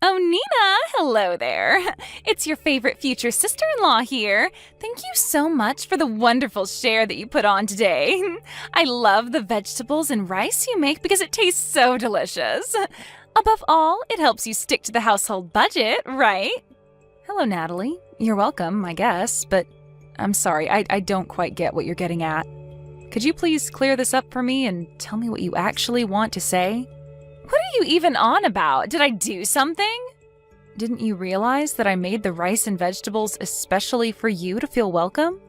Oh, Nina, hello there. It's your favorite future sister-in-law here. Thank you so much for the wonderful share that you put on today. I love the vegetables and rice you make because it tastes so delicious. Above all, it helps you stick to the household budget, right? Hello, Natalie. You're welcome, I guess, but I'm sorry, I don't quite get what you're getting at. Could you please clear this up for me and tell me what you actually want to say? What are you even on about? Did I do something? Didn't you realize that I made the rice and vegetables especially for you to feel welcome?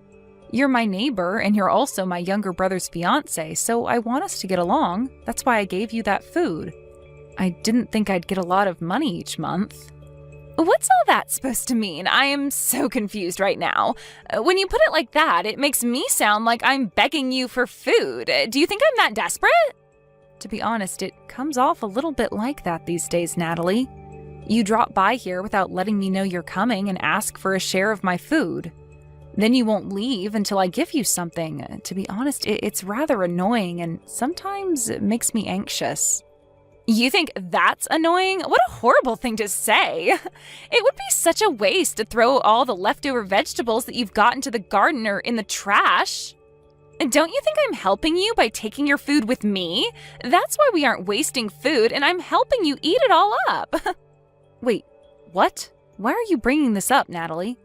You're my neighbor and you're also my younger brother's fiance, so I want us to get along. That's why I gave you that food. I didn't think I'd get a lot of money each month. What's all that supposed to mean? I am so confused right now. When you put it like that, it makes me sound like I'm begging you for food. Do you think I'm that desperate? To be honest, it comes off a little bit like that these days, Natalie. You drop by here without letting me know you're coming and ask for a share of my food. Then you won't leave until I give you something. To be honest, it's rather annoying and sometimes it makes me anxious. You think that's annoying? What a horrible thing to say. It would be such a waste to throw all the leftover vegetables that you've got into the garden or in the trash. Don't you think I'm helping you by taking your food with me? That's why we aren't wasting food, and I'm helping you eat it all up. Wait, what? Why are you bringing this up, Natalie?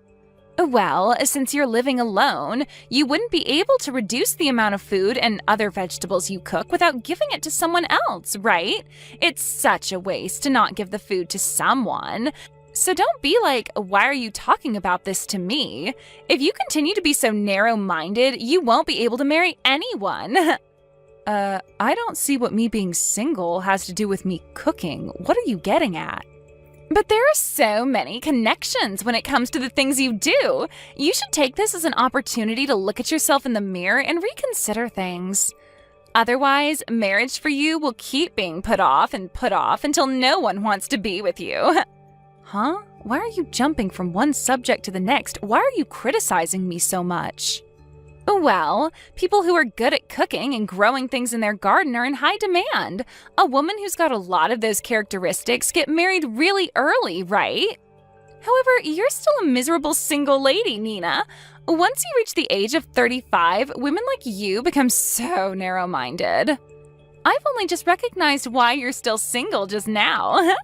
Well, since you're living alone, you wouldn't be able to reduce the amount of food and other vegetables you cook without giving it to someone else, right? It's such a waste to not give the food to someone. So don't be like, why are you talking about this to me? If you continue to be so narrow-minded, you won't be able to marry anyone. I don't see what me being single has to do with me cooking. What are you getting at? But there are so many connections when it comes to the things you do. You should take this as an opportunity to look at yourself in the mirror and reconsider things. Otherwise, marriage for you will keep being put off until no one wants to be with you. Huh? Why are you jumping from one subject to the next? Why are you criticizing me so much? Well, people who are good at cooking and growing things in their garden are in high demand. A woman who's got a lot of those characteristics get married really early, right? However, you're still a miserable single lady, Nina. Once you reach the age of 35, women like you become so narrow-minded. I've only just recognized why you're still single just now.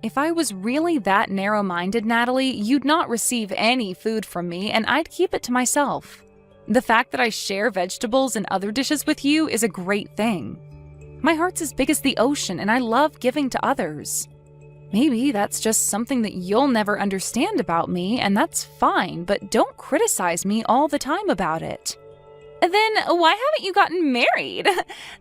If I was really that narrow-minded, Natalie, you'd not receive any food from me and I'd keep it to myself. The fact that I share vegetables and other dishes with you is a great thing. My heart's as big as the ocean and I love giving to others. Maybe that's just something that you'll never understand about me and that's fine, but don't criticize me all the time about it. Then why haven't you gotten married?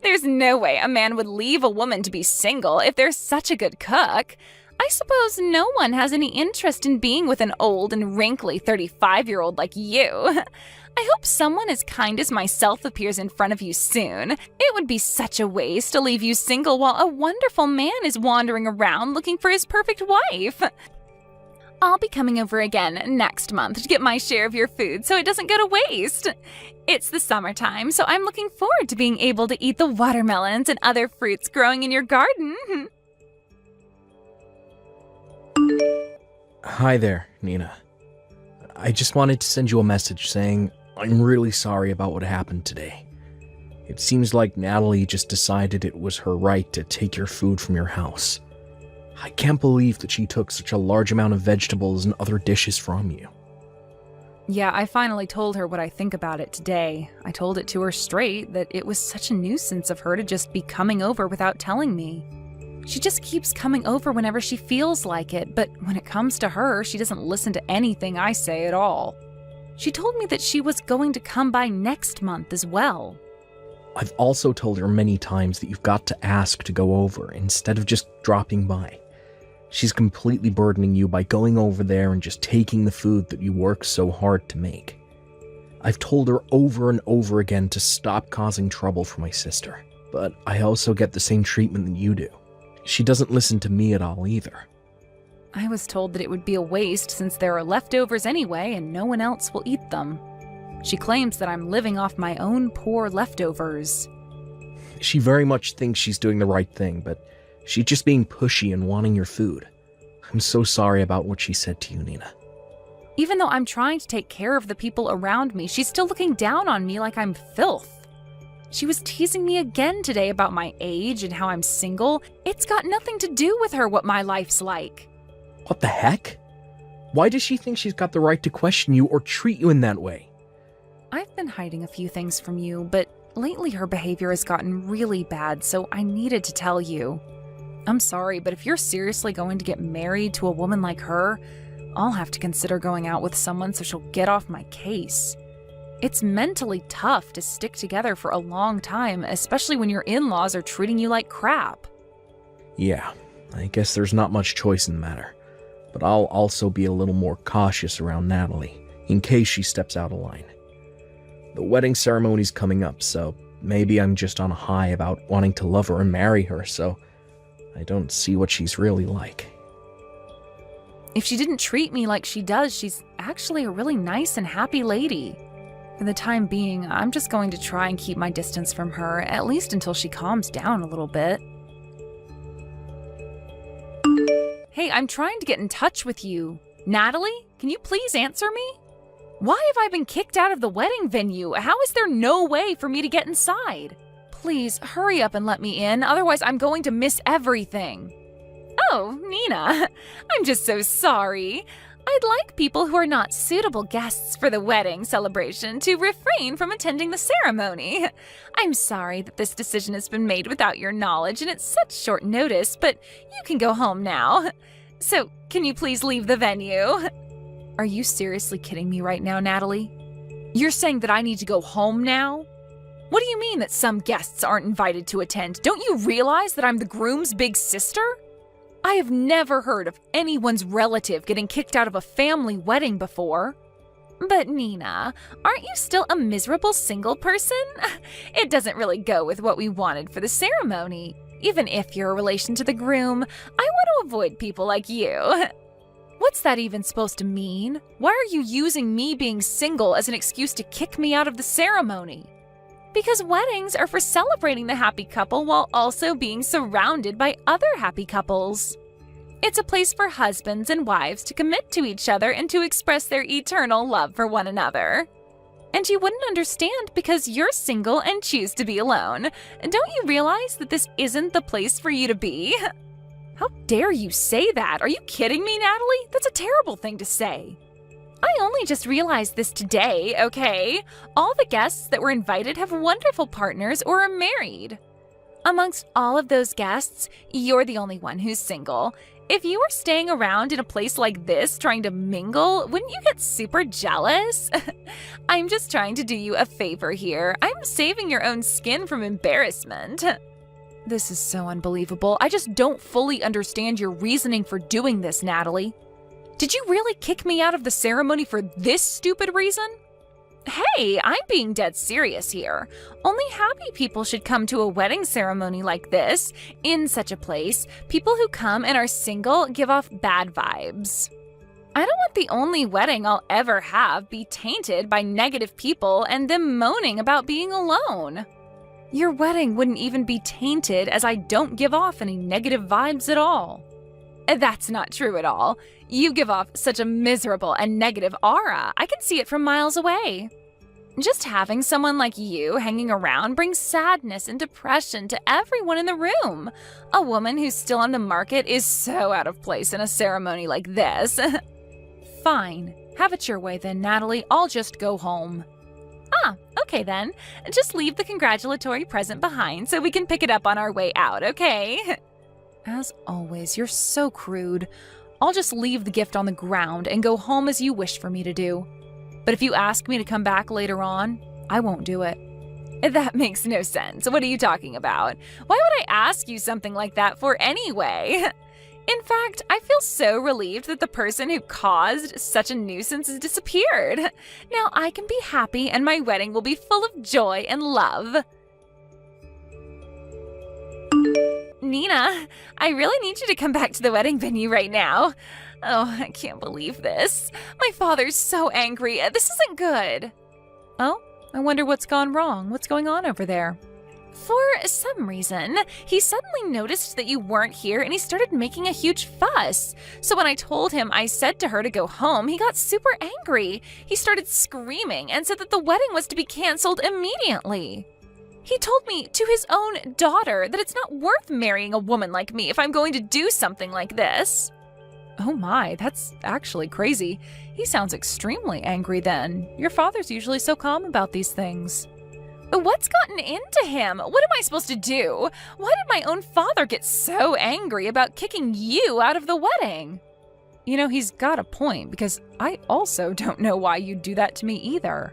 There's no way a man would leave a woman to be single if they're such a good cook. I suppose no one has any interest in being with an old and wrinkly 35-year-old like you. I hope someone as kind as myself appears in front of you soon. It would be such a waste to leave you single while a wonderful man is wandering around looking for his perfect wife. I'll be coming over again next month to get my share of your food so it doesn't go to waste. It's the summertime, so I'm looking forward to being able to eat the watermelons and other fruits growing in your garden. Hi there, Nina. I just wanted to send you a message saying I'm really sorry about what happened today. It seems like Natalie just decided it was her right to take your food from your house. I can't believe that she took such a large amount of vegetables and other dishes from you. Yeah, I finally told her what I think about it today. I told it to her straight that it was such a nuisance of her to just be coming over without telling me. She just keeps coming over whenever she feels like it, but when it comes to her, she doesn't listen to anything I say at all. She told me that she was going to come by next month as well. I've also told her many times that you've got to ask to go over instead of just dropping by. She's completely burdening you by going over there and just taking the food that you work so hard to make. I've told her over and over again to stop causing trouble for my sister, but I also get the same treatment that you do. She doesn't listen to me at all either. I was told that it would be a waste since there are leftovers anyway and no one else will eat them. She claims that I'm living off my own poor leftovers. She very much thinks she's doing the right thing, but she's just being pushy and wanting your food. I'm so sorry about what she said to you, Nina. Even though I'm trying to take care of the people around me, she's still looking down on me like I'm filth. She was teasing me again today about my age and how I'm single. It's got nothing to do with her what my life's like. What the heck? Why does she think she's got the right to question you or treat you in that way? I've been hiding a few things from you, but lately her behavior has gotten really bad, so I needed to tell you. I'm sorry, but if you're seriously going to get married to a woman like her, I'll have to consider going out with someone so she'll get off my case. It's mentally tough to stick together for a long time, especially when your in-laws are treating you like crap. Yeah, I guess there's not much choice in the matter. But I'll also be a little more cautious around Natalie, in case she steps out of line. The wedding ceremony's coming up, so maybe I'm just on a high about wanting to love her and marry her, so I don't see what she's really like. If she didn't treat me like she does, she's actually a really nice and happy lady. For the time being, I'm just going to try and keep my distance from her, at least until she calms down a little bit. Hey, I'm trying to get in touch with you. Natalie, can you please answer me? Why have I been kicked out of the wedding venue? How is there no way for me to get inside? Please, hurry up and let me in, otherwise I'm going to miss everything. Oh, Nina, I'm just so sorry. I'd like people who are not suitable guests for the wedding celebration to refrain from attending the ceremony. I'm sorry that this decision has been made without your knowledge and it's such short notice, but you can go home now. So, can you please leave the venue? Are you seriously kidding me right now, Natalie? You're saying that I need to go home now? What do you mean that some guests aren't invited to attend? Don't you realize that I'm the groom's big sister? I have never heard of anyone's relative getting kicked out of a family wedding before. But Nina, aren't you still a miserable single person? It doesn't really go with what we wanted for the ceremony. Even if you're a relation to the groom, I want to avoid people like you. What's that even supposed to mean? Why are you using me being single as an excuse to kick me out of the ceremony? Because weddings are for celebrating the happy couple while also being surrounded by other happy couples. It's a place for husbands and wives to commit to each other and to express their eternal love for one another. And you wouldn't understand because you're single and choose to be alone. Don't you realize that this isn't the place for you to be? How dare you say that? Are you kidding me, Natalie? That's a terrible thing to say. I only just realized this today, okay? All the guests that were invited have wonderful partners or are married. Amongst all of those guests, you're the only one who's single. If you were staying around in a place like this trying to mingle, wouldn't you get super jealous? I'm just trying to do you a favor here. I'm saving your own skin from embarrassment. This is so unbelievable. I just don't fully understand your reasoning for doing this, Natalie. Did you really kick me out of the ceremony for this stupid reason? Hey, I'm being dead serious here. Only happy people should come to a wedding ceremony like this. In such a place, people who come and are single give off bad vibes. I don't want the only wedding I'll ever have be tainted by negative people and them moaning about being alone. Your wedding wouldn't even be tainted as I don't give off any negative vibes at all. That's not true at all. You give off such a miserable and negative aura. I can see it from miles away. Just having someone like you hanging around brings sadness and depression to everyone in the room. A woman who's still on the market is so out of place in a ceremony like this. Fine. Have it your way then, Natalie. I'll just go home. Ah, okay then. Just leave the congratulatory present behind so we can pick it up on our way out, okay? As always, you're so crude. I'll just leave the gift on the ground and go home as you wish for me to do. But if you ask me to come back later on, I won't do it. That makes no sense. What are you talking about? Why would I ask you something like that for anyway? In fact, I feel so relieved that the person who caused such a nuisance has disappeared. Now I can be happy and my wedding will be full of joy and love. Nina, I really need you to come back to the wedding venue right now. Oh, I can't believe this. My father's so angry. This isn't good. Oh, I wonder what's gone wrong. What's going on over there? For some reason, he suddenly noticed that you weren't here and he started making a huge fuss. So when I told him I said to her to go home, he got super angry. He started screaming and said that the wedding was to be canceled immediately. He told me to his own daughter that it's not worth marrying a woman like me if I'm going to do something like this. Oh my, that's actually crazy. He sounds extremely angry then. Your father's usually so calm about these things. What's gotten into him? What am I supposed to do? Why did my own father get so angry about kicking you out of the wedding? You know, he's got a point, because I also don't know why you'd do that to me either.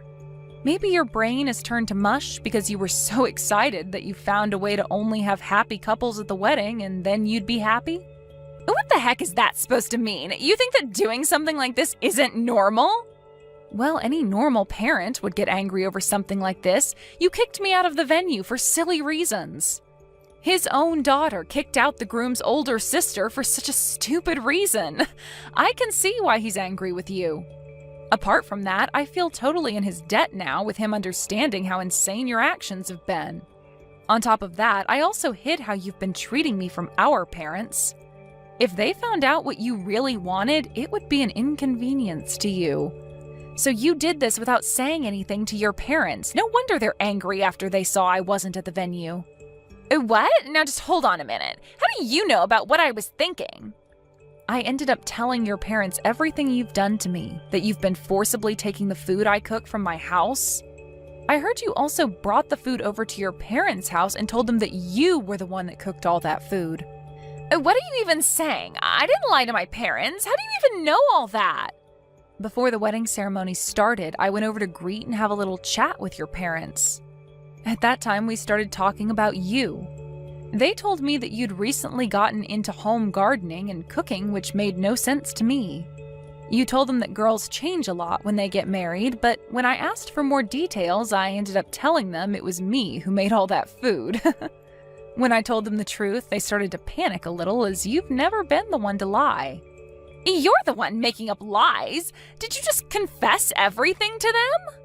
Maybe your brain is turned to mush because you were so excited that you found a way to only have happy couples at the wedding and then you'd be happy? What the heck is that supposed to mean? You think that doing something like this isn't normal? Well, any normal parent would get angry over something like this. You kicked me out of the venue for silly reasons. His own daughter kicked out the groom's older sister for such a stupid reason. I can see why he's angry with you. Apart from that, I feel totally in his debt now with him understanding how insane your actions have been. On top of that, I also hid how you've been treating me from our parents. If they found out what you really wanted, it would be an inconvenience to you. So you did this without saying anything to your parents. No wonder they're angry after they saw I wasn't at the venue. What? Now just hold on a minute. How do you know about what I was thinking? I ended up telling your parents everything you've done to me, that you've been forcibly taking the food I cook from my house. I heard you also brought the food over to your parents' house and told them that you were the one that cooked all that food. What are you even saying? I didn't lie to my parents. How do you even know all that? Before the wedding ceremony started, I went over to greet and have a little chat with your parents. At that time, we started talking about you. They told me that you'd recently gotten into home gardening and cooking, which made no sense to me. You told them that girls change a lot when they get married, but when I asked for more details, I ended up telling them it was me who made all that food. When I told them the truth, they started to panic a little, as you've never been the one to lie. You're the one making up lies. Did you just confess everything to them?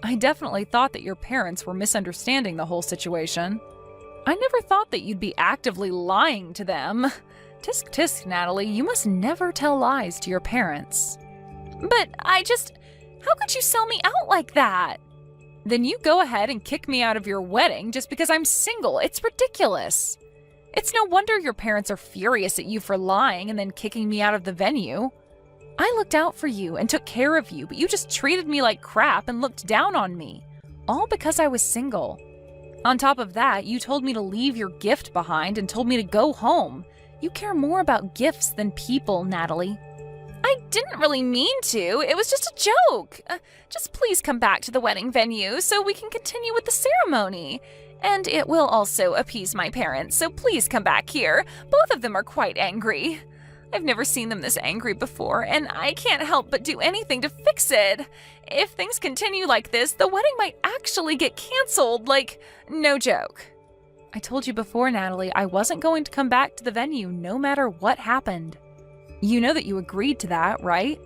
I definitely thought that your parents were misunderstanding the whole situation. I never thought that you'd be actively lying to them. Tisk tisk, Natalie, you must never tell lies to your parents. But how could you sell me out like that? Then you go ahead and kick me out of your wedding just because I'm single. It's ridiculous. It's no wonder your parents are furious at you for lying and then kicking me out of the venue. I looked out for you and took care of you, but you just treated me like crap and looked down on me. All because I was single. On top of that, you told me to leave your gift behind and told me to go home. You care more about gifts than people, Natalie. I didn't really mean to. It was just a joke. Just please come back to the wedding venue so we can continue with the ceremony. And it will also appease my parents, so please come back here. Both of them are quite angry. I've never seen them this angry before, and I can't help but do anything to fix it. If things continue like this, the wedding might actually get canceled, like, no joke. I told you before, Natalie, I wasn't going to come back to the venue no matter what happened. You know that you agreed to that, right?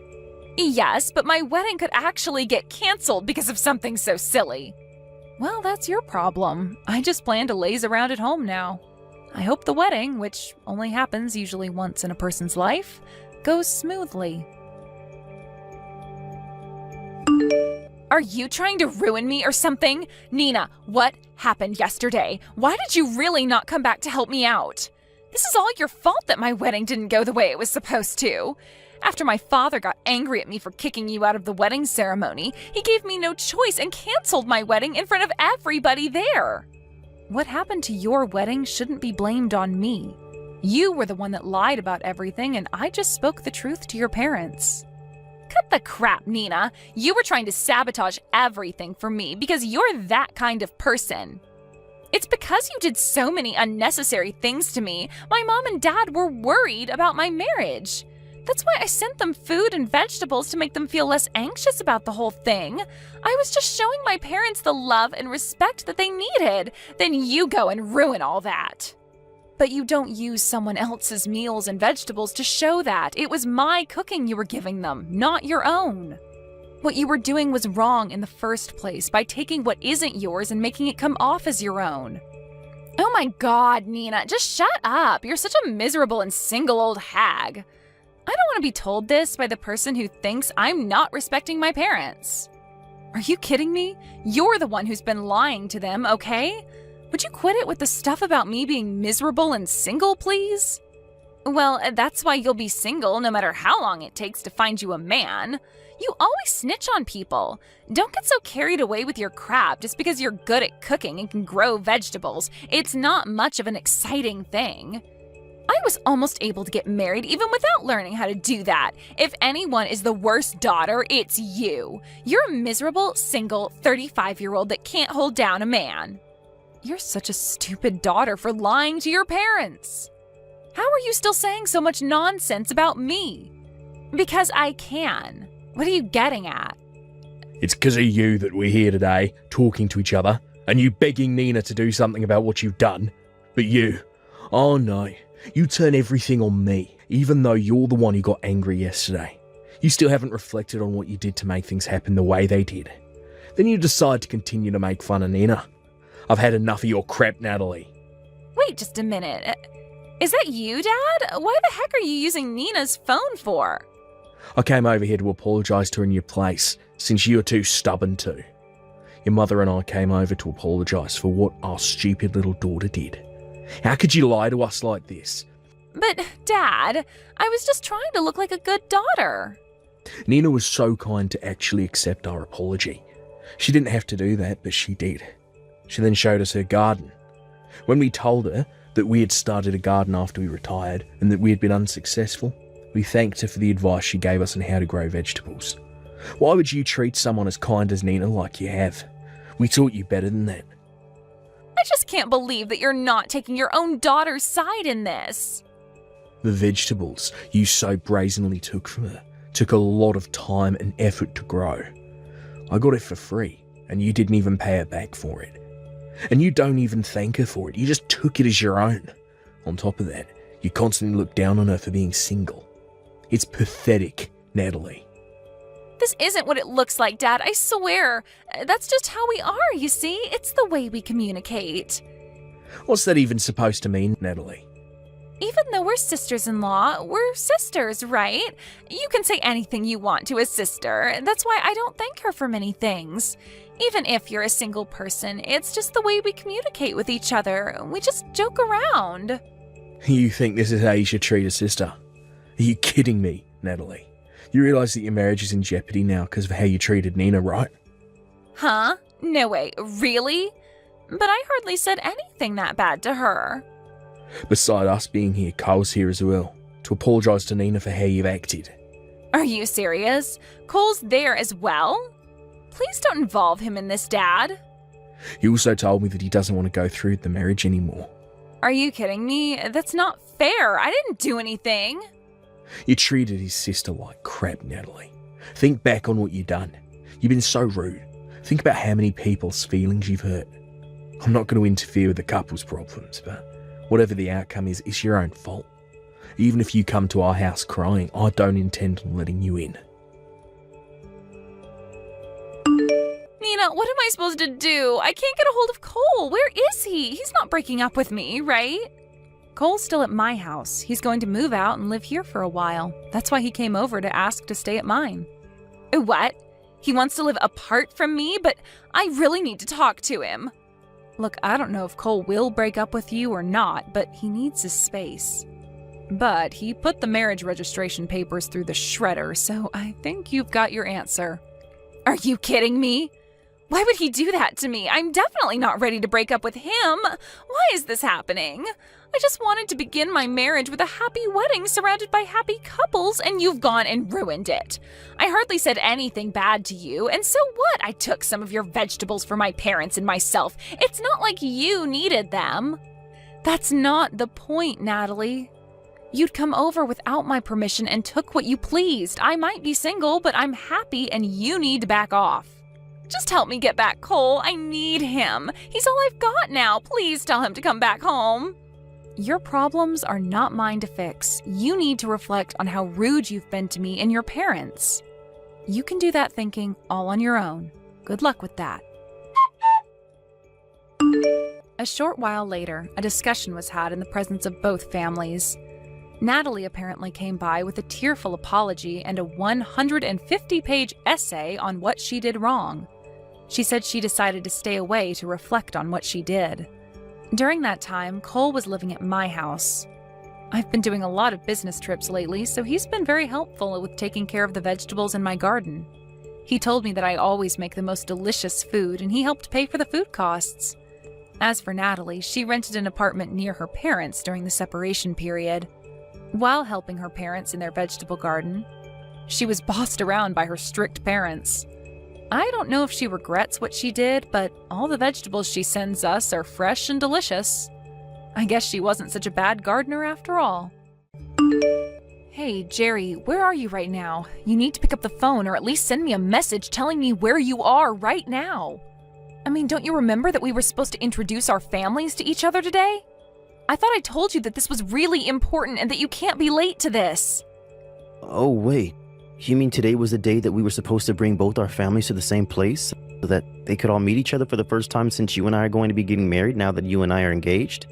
Yes, but my wedding could actually get canceled because of something so silly. Well, that's your problem. I just plan to laze around at home now. I hope the wedding, which only happens usually once in a person's life, goes smoothly. Are you trying to ruin me or something? Nina, what happened yesterday? Why did you really not come back to help me out? This is all your fault that my wedding didn't go the way it was supposed to. After my father got angry at me for kicking you out of the wedding ceremony, he gave me no choice and canceled my wedding in front of everybody there. What happened to your wedding shouldn't be blamed on me. You were the one that lied about everything, and I just spoke the truth to your parents. Cut the crap, Nina. You were trying to sabotage everything for me because you're that kind of person. It's because you did so many unnecessary things to me. My mom and dad were worried about my marriage. That's why I sent them food and vegetables to make them feel less anxious about the whole thing. I was just showing my parents the love and respect that they needed. Then you go and ruin all that. But you don't use someone else's meals and vegetables to show that. It was my cooking you were giving them, not your own. What you were doing was wrong in the first place by taking what isn't yours and making it come off as your own. Oh my god, Nina, just shut up. You're such a miserable and single old hag. I don't want to be told this by the person who thinks I'm not respecting my parents. Are you kidding me? You're the one who's been lying to them, okay? Would you quit it with the stuff about me being miserable and single, please? Well, that's why you'll be single no matter how long it takes to find you a man. You always snitch on people. Don't get so carried away with your crap just because you're good at cooking and can grow vegetables. It's not much of an exciting thing. I was almost able to get married even without learning how to do that. If anyone is the worst daughter, it's you. You're a miserable, single, 35-year-old that can't hold down a man. You're such a stupid daughter for lying to your parents. How are you still saying so much nonsense about me? Because I can. What are you getting at? It's because of you that we're here today, talking to each other, and you begging Nina to do something about what you've done. But you, oh no, you turn everything on me, even though you're the one who got angry yesterday. You still haven't reflected on what you did to make things happen the way they did. Then you decide to continue to make fun of Nina. I've had enough of your crap, Natalie. Wait just a minute. Is that you, Dad? Why the heck are you using Nina's phone for? I came over here to apologise to her in your place, since you're too stubborn to. Your mother and I came over to apologise for what our stupid little daughter did. How could you lie to us like this? But, Dad, I was just trying to look like a good daughter. Nina was so kind to actually accept our apology. She didn't have to do that, but she did. She then showed us her garden. When we told her that we had started a garden after we retired and that we had been unsuccessful, we thanked her for the advice she gave us on how to grow vegetables. Why would you treat someone as kind as Nina like you have? We taught you better than that. I just can't believe that you're not taking your own daughter's side in this. The vegetables you so brazenly took from her took a lot of time and effort to grow. I got it for free, and you didn't even pay her back for it. And you don't even thank her for it, you just took it as your own. On top of that, you constantly look down on her for being single. It's pathetic, Natalie. This isn't what it looks like, Dad, I swear. That's just how we are, you see? It's the way we communicate. What's that even supposed to mean, Natalie? Even though we're sisters-in-law, we're sisters, right? You can say anything you want to a sister. That's why I don't thank her for many things. Even if you're a single person, it's just the way we communicate with each other. We just joke around. You think this is how you should treat a sister? Are you kidding me, Natalie? You realise that your marriage is in jeopardy now because of how you treated Nina, right? Huh? No way, really? But I hardly said anything that bad to her. Beside us being here, Cole's here as well, to apologise to Nina for how you've acted. Are you serious? Cole's there as well? Please don't involve him in this, Dad. He also told me that he doesn't want to go through with the marriage anymore. Are you kidding me? That's not fair. I didn't do anything. You treated his sister like crap, Natalie. Think back on what you've done. You've been so rude. Think about how many people's feelings you've hurt. I'm not going to interfere with the couple's problems, but whatever the outcome is, it's your own fault. Even if you come to our house crying, I don't intend on letting you in. Nina, what am I supposed to do? I can't get a hold of Cole. Where is he? He's not breaking up with me, right? Cole's still at my house. He's going to move out and live here for a while. That's why he came over to ask to stay at mine. What? He wants to live apart from me, but I really need to talk to him. Look, I don't know if Cole will break up with you or not, but he needs his space. But he put the marriage registration papers through the shredder, so I think you've got your answer. Are you kidding me? Why would he do that to me? I'm definitely not ready to break up with him. Why is this happening? I just wanted to begin my marriage with a happy wedding surrounded by happy couples, and you've gone and ruined it. I hardly said anything bad to you, and so what? I took some of your vegetables for my parents and myself. It's not like you needed them. That's not the point, Natalie. You'd come over without my permission and took what you pleased. I might be single, but I'm happy and you need to back off. Just help me get back Cole. I need him. He's all I've got now. Please tell him to come back home. Your problems are not mine to fix. You need to reflect on how rude you've been to me and your parents. You can do that thinking all on your own. Good luck with that. A short while later, a discussion was had in the presence of both families. Natalie apparently came by with a tearful apology and a 150-page essay on what she did wrong. She said she decided to stay away to reflect on what she did. During that time, Cole was living at my house. I've been doing a lot of business trips lately, so he's been very helpful with taking care of the vegetables in my garden. He told me that I always make the most delicious food, and he helped pay for the food costs. As for Natalie, she rented an apartment near her parents during the separation period. While helping her parents in their vegetable garden, she was bossed around by her strict parents. I don't know if she regrets what she did, but all the vegetables she sends us are fresh and delicious. I guess she wasn't such a bad gardener after all. Hey, Jerry, where are you right now? You need to pick up the phone or at least send me a message telling me where you are right now. I mean, don't you remember that we were supposed to introduce our families to each other today? I thought I told you that this was really important and that you can't be late to this. Oh, wait. You mean today was the day that we were supposed to bring both our families to the same place so that they could all meet each other for the first time since you and I are going to be getting married now that you and I are engaged?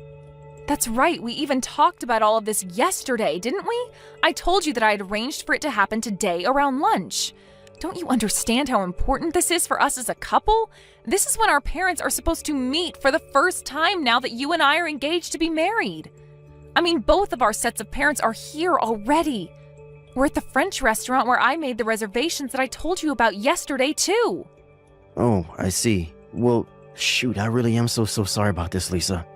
That's right, we even talked about all of this yesterday, didn't we? I told you that I had arranged for it to happen today around lunch. Don't you understand how important this is for us as a couple? This is when our parents are supposed to meet for the first time now that you and I are engaged to be married. I mean, both of our sets of parents are here already. We're at the French restaurant where I made the reservations that I told you about yesterday, too. Oh, I see. Well, shoot, I really am so sorry about this, Lisa.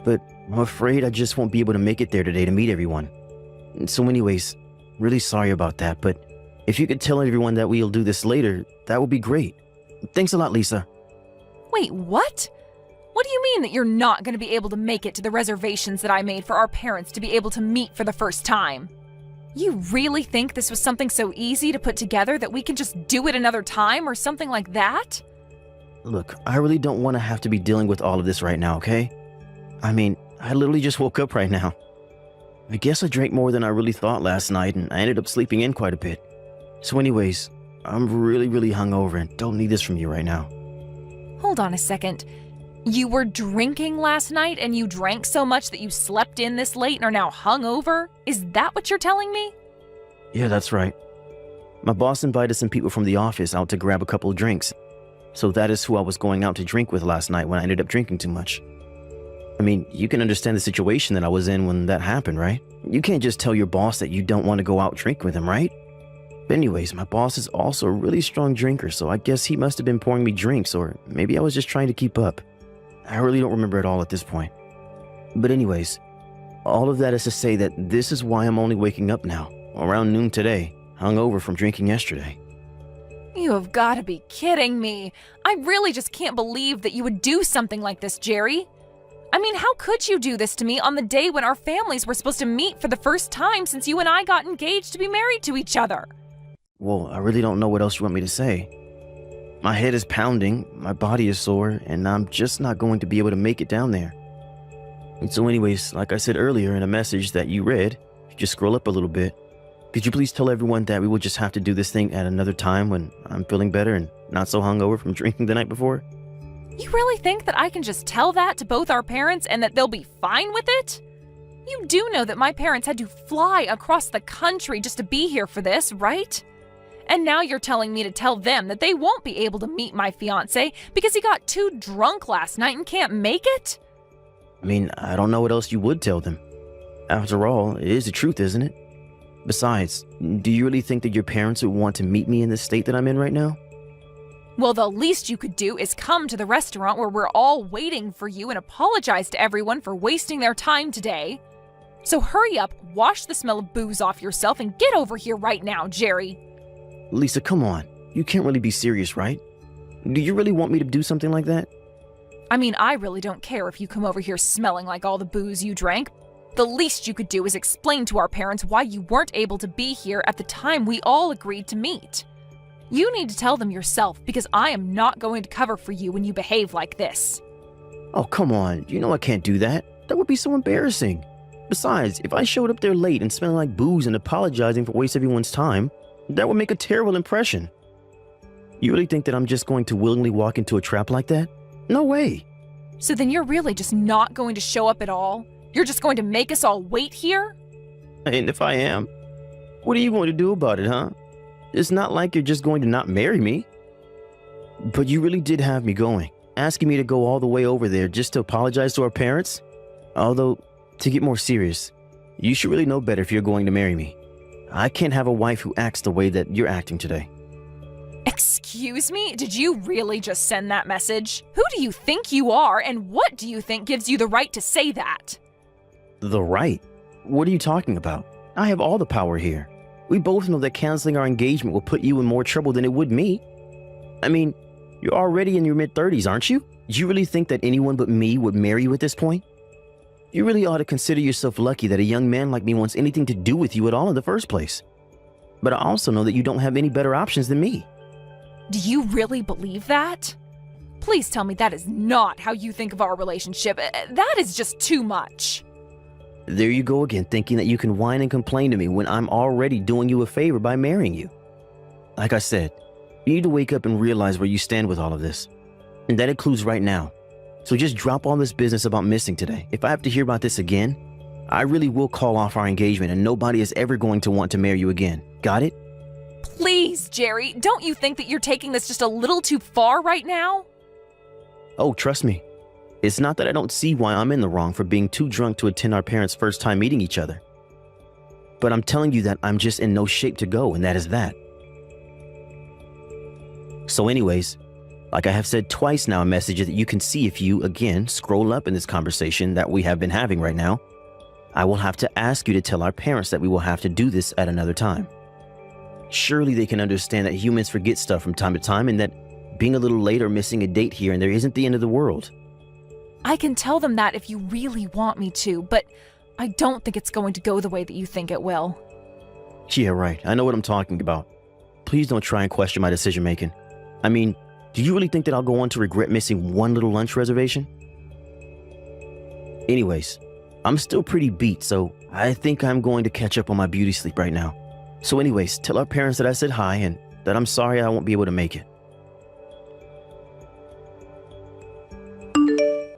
But I'm afraid I just won't be able to make it there today to meet everyone. So anyways, really sorry about that, but if you could tell everyone that we'll do this later, that would be great. Thanks a lot, Lisa. Wait, what? What do you mean that you're not going to be able to make it to the reservations that I made for our parents to be able to meet for the first time? You really think this was something so easy to put together that we can just do it another time or something like that? Look, I really don't want to have to be dealing with all of this right now, okay? I mean, I literally just woke up right now. I guess I drank more than I really thought last night, and I ended up sleeping in quite a bit. So anyways, I'm really hungover and don't need this from you right now. Hold on a second. You were drinking last night and you drank so much that you slept in this late and are now hungover? Is that what you're telling me? Yeah, that's right. My boss invited some people from the office out to grab a couple of drinks. So that is who I was going out to drink with last night when I ended up drinking too much. I mean, you can understand the situation that I was in when that happened, right? You can't just tell your boss that you don't want to go out drink with him, right? But anyways, my boss is also a really strong drinker, so I guess he must have been pouring me drinks, or maybe I was just trying to keep up. I really don't remember it all at this point. But anyways, all of that is to say that this is why I'm only waking up now, around noon today, hungover from drinking yesterday. You have got to be kidding me. I really just can't believe that you would do something like this, Jerry. I mean, how could you do this to me on the day when our families were supposed to meet for the first time since you and I got engaged to be married to each other? Well, I really don't know what else you want me to say. My head is pounding, my body is sore, and I'm just not going to be able to make it down there. And so anyways, like I said earlier in a message that you read, if you just scroll up a little bit, could you please tell everyone that we will just have to do this thing at another time when I'm feeling better and not so hungover from drinking the night before? You really think that I can just tell that to both our parents and that they'll be fine with it? You do know that my parents had to fly across the country just to be here for this, right? And now you're telling me to tell them that they won't be able to meet my fiancé because he got too drunk last night and can't make it? I mean, I don't know what else you would tell them. After all, it is the truth, isn't it? Besides, do you really think that your parents would want to meet me in the state that I'm in right now? Well, the least you could do is come to the restaurant where we're all waiting for you and apologize to everyone for wasting their time today. So hurry up, wash the smell of booze off yourself, and get over here right now, Jerry. Lisa, come on. You can't really be serious, right? Do you really want me to do something like that? I mean, I really don't care if you come over here smelling like all the booze you drank. The least you could do is explain to our parents why you weren't able to be here at the time we all agreed to meet. You need to tell them yourself because I am not going to cover for you when you behave like this. Oh, come on. You know I can't do that. That would be so embarrassing. Besides, if I showed up there late and smelling like booze and apologizing for wasting everyone's time, that would make a terrible impression. You really think that I'm just going to willingly walk into a trap like that? No way. So then you're really just not going to show up at all? You're just going to make us all wait here? And if I am, what are you going to do about it, huh? It's not like you're just going to not marry me. But you really did have me going, asking me to go all the way over there just to apologize to our parents? Although, to get more serious, you should really know better if you're going to marry me. I can't have a wife who acts the way that you're acting today. Excuse me? Did you really just send that message? Who do you think you are, and what do you think gives you the right to say that? The right? What are you talking about? I have all the power here. We both know that canceling our engagement will put you in more trouble than it would me. I mean, you're already in your mid-30s, aren't you? Do you really think that anyone but me would marry you at this point? You really ought to consider yourself lucky that a young man like me wants anything to do with you at all in the first place. But I also know that you don't have any better options than me. Do you really believe that? Please tell me that is not how you think of our relationship. That is just too much. There you go again, thinking that you can whine and complain to me when I'm already doing you a favor by marrying you. Like I said, you need to wake up and realize where you stand with all of this. And that includes right now. So just drop all this business about missing today. If I have to hear about this again, I really will call off our engagement and nobody is ever going to want to marry you again. Got it? Please, Jerry, don't you think that you're taking this just a little too far right now? Oh, trust me. It's not that I don't see why I'm in the wrong for being too drunk to attend our parents' first time meeting each other. But I'm telling you that I'm just in no shape to go, and that is that. So anyways, like I have said twice now in messages that you can see if you, again, scroll up in this conversation that we have been having right now, I will have to ask you to tell our parents that we will have to do this at another time. Surely they can understand that humans forget stuff from time to time and that being a little late or missing a date here and there isn't the end of the world. I can tell them that if you really want me to, but I don't think it's going to go the way that you think it will. Yeah, right. I know what I'm talking about. Please don't try and question my decision making. I mean, do you really think that I'll go on to regret missing one little lunch reservation? Anyways, I'm still pretty beat, so I think I'm going to catch up on my beauty sleep right now. So anyways, tell our parents that I said hi and that I'm sorry I won't be able to make it.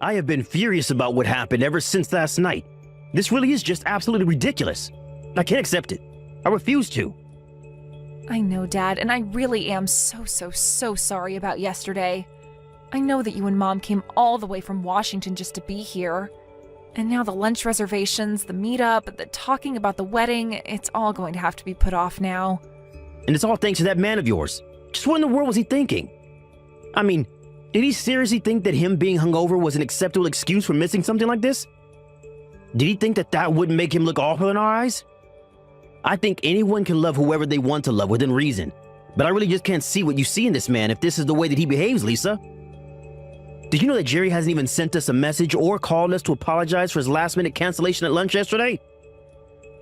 I have been furious about what happened ever since last night. This really is just absolutely ridiculous. I can't accept it. I refuse to. I know, Dad, and I really am so sorry about yesterday. I know that you and Mom came all the way from Washington just to be here. And now the lunch reservations, the meetup, the talking about the wedding, it's all going to have to be put off now. And it's all thanks to that man of yours. Just what in the world was he thinking? I mean, did he seriously think that him being hungover was an acceptable excuse for missing something like this? Did he think that that wouldn't make him look awful in our eyes? I think anyone can love whoever they want to love within reason. But I really just can't see what you see in this man if this is the way that he behaves, Lisa. Did you know that Jerry hasn't even sent us a message or called us to apologize for his last-minute cancellation at lunch yesterday?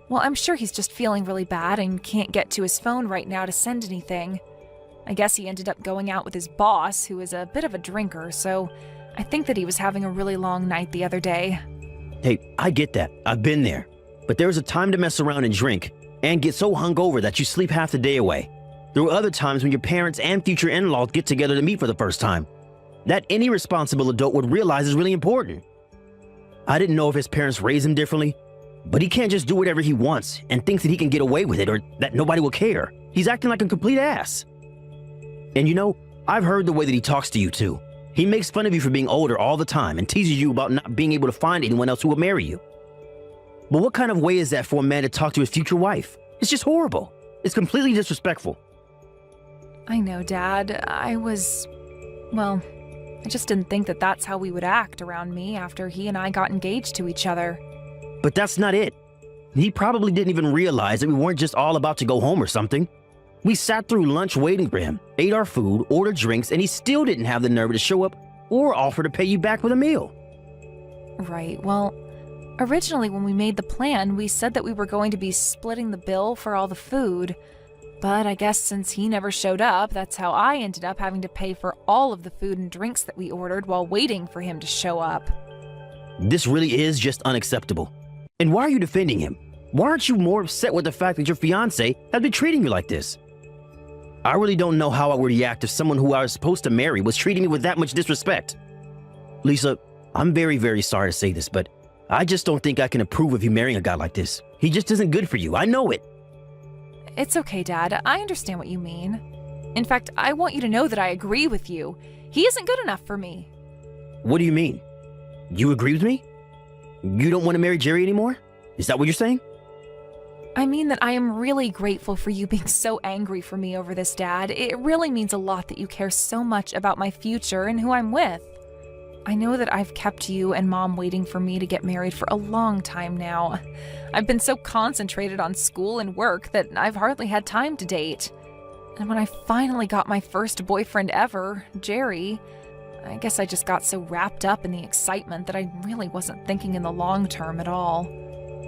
Well, I'm sure he's just feeling really bad and can't get to his phone right now to send anything. I guess he ended up going out with his boss, who is a bit of a drinker, so I think that he was having a really long night the other day. Hey, I get that. I've been there. But there is a time to mess around and drink, and get so hungover that you sleep half the day away. There were other times when your parents and future in-laws get together to meet for the first time. That any responsible adult would realize is really important. I didn't know if his parents raised him differently, but he can't just do whatever he wants and thinks that he can get away with it or that nobody will care. He's acting like a complete ass. And you know, I've heard the way that he talks to you too. He makes fun of you for being older all the time and teases you about not being able to find anyone else who will marry you. But what kind of way is that for a man to talk to his future wife? It's just horrible. It's completely disrespectful. I know, Dad. I just didn't think that that's how we would act around me after he and I got engaged to each other. But that's not it. He probably didn't even realize that we weren't just all about to go home or something. We sat through lunch waiting for him, ate our food, ordered drinks, and he still didn't have the nerve to show up or offer to pay you back with a meal. Right, well, originally when we made the plan, we said that we were going to be splitting the bill for all the food. But I guess since he never showed up, that's how I ended up having to pay for all of the food and drinks that we ordered while waiting for him to show up. This really is just unacceptable. And why are you defending him? Why aren't you more upset with the fact that your fiancé has been treating you like this? I really don't know how I would react if someone who I was supposed to marry was treating me with that much disrespect. Lisa, I'm very, very sorry to say this, but I just don't think I can approve of you marrying a guy like this. He just isn't good for you. I know it. It's okay, Dad. I understand what you mean. In fact, I want you to know that I agree with you. He isn't good enough for me. What do you mean? You agree with me? You don't want to marry Jerry anymore? Is that what you're saying? I mean that I am really grateful for you being so angry for me over this, Dad. It really means a lot that you care so much about my future and who I'm with. I know that I've kept you and Mom waiting for me to get married for a long time now. I've been so concentrated on school and work that I've hardly had time to date. And when I finally got my first boyfriend ever, Jerry, I guess I just got so wrapped up in the excitement that I really wasn't thinking in the long term at all.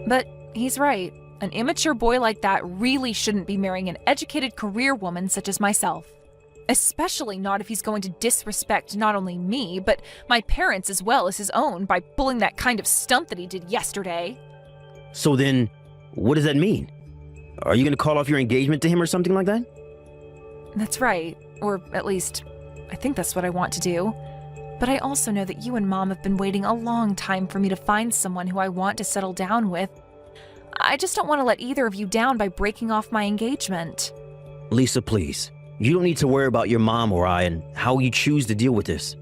But he's right. An immature boy like that really shouldn't be marrying an educated career woman such as myself. Especially not if he's going to disrespect not only me, but my parents as well as his own by pulling that kind of stunt that he did yesterday. So then, what does that mean? Are you going to call off your engagement to him or something like that? That's right. Or at least, I think that's what I want to do. But I also know that you and Mom have been waiting a long time for me to find someone who I want to settle down with. I just don't want to let either of you down by breaking off my engagement. Lisa, please. You don't need to worry about your mom or I and how you choose to deal with this.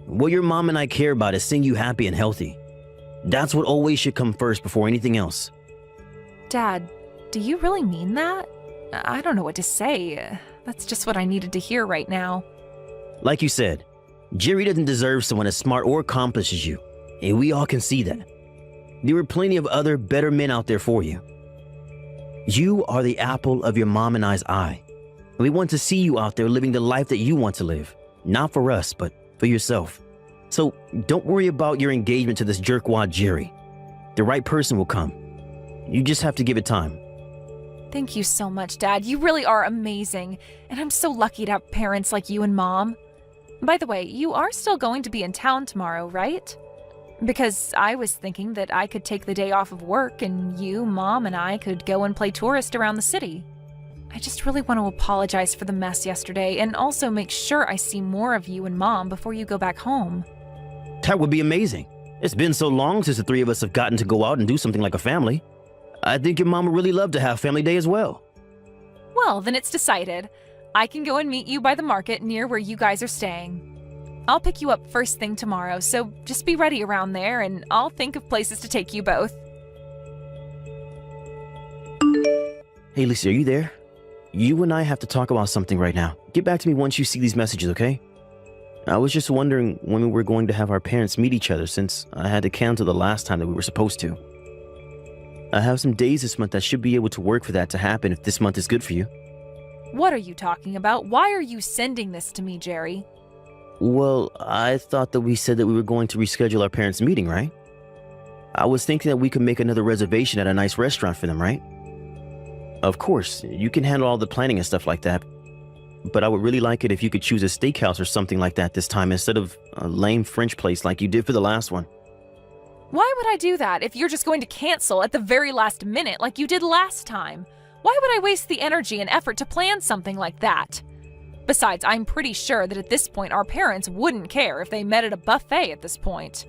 What your mom and I care about is seeing you happy and healthy. That's what always should come first before anything else. Dad, do you really mean that? I don't know what to say. That's just what I needed to hear right now. Like you said, Jerry doesn't deserve someone as smart or accomplished as you, and we all can see that. There are plenty of other better men out there for you. You are the apple of your mom and I's eye. We want to see you out there living the life that you want to live. Not for us, but for yourself. So don't worry about your engagement to this jerkwad Jerry. The right person will come. You just have to give it time. Thank you so much, Dad. You really are amazing. And I'm so lucky to have parents like you and Mom. By the way, you are still going to be in town tomorrow, right? Because I was thinking that I could take the day off of work and you, Mom, and I could go and play tourist around the city. I just really want to apologize for the mess yesterday and also make sure I see more of you and Mom before you go back home. That would be amazing. It's been so long since the three of us have gotten to go out and do something like a family. I think your mom would really love to have family day as well. Well, then it's decided. I can go and meet you by the market near where you guys are staying. I'll pick you up first thing tomorrow, so just be ready around there and I'll think of places to take you both. Hey, Lisa, are you there? You and I have to talk about something right now. Get back to me once you see these messages, okay? I was just wondering when we were going to have our parents meet each other since I had to cancel the last time that we were supposed to. I have some days this month that should be able to work for that to happen if this month is good for you. What are you talking about? Why are you sending this to me, Jerry? Well, I thought that we said that we were going to reschedule our parents' meeting, right? I was thinking that we could make another reservation at a nice restaurant for them, right? Of course, you can handle all the planning and stuff like that. But I would really like it if you could choose a steakhouse or something like that this time instead of a lame French place like you did for the last one. Why would I do that if you're just going to cancel at the very last minute like you did last time? Why would I waste the energy and effort to plan something like that? Besides, I'm pretty sure that at this point our parents wouldn't care if they met at a buffet at this point.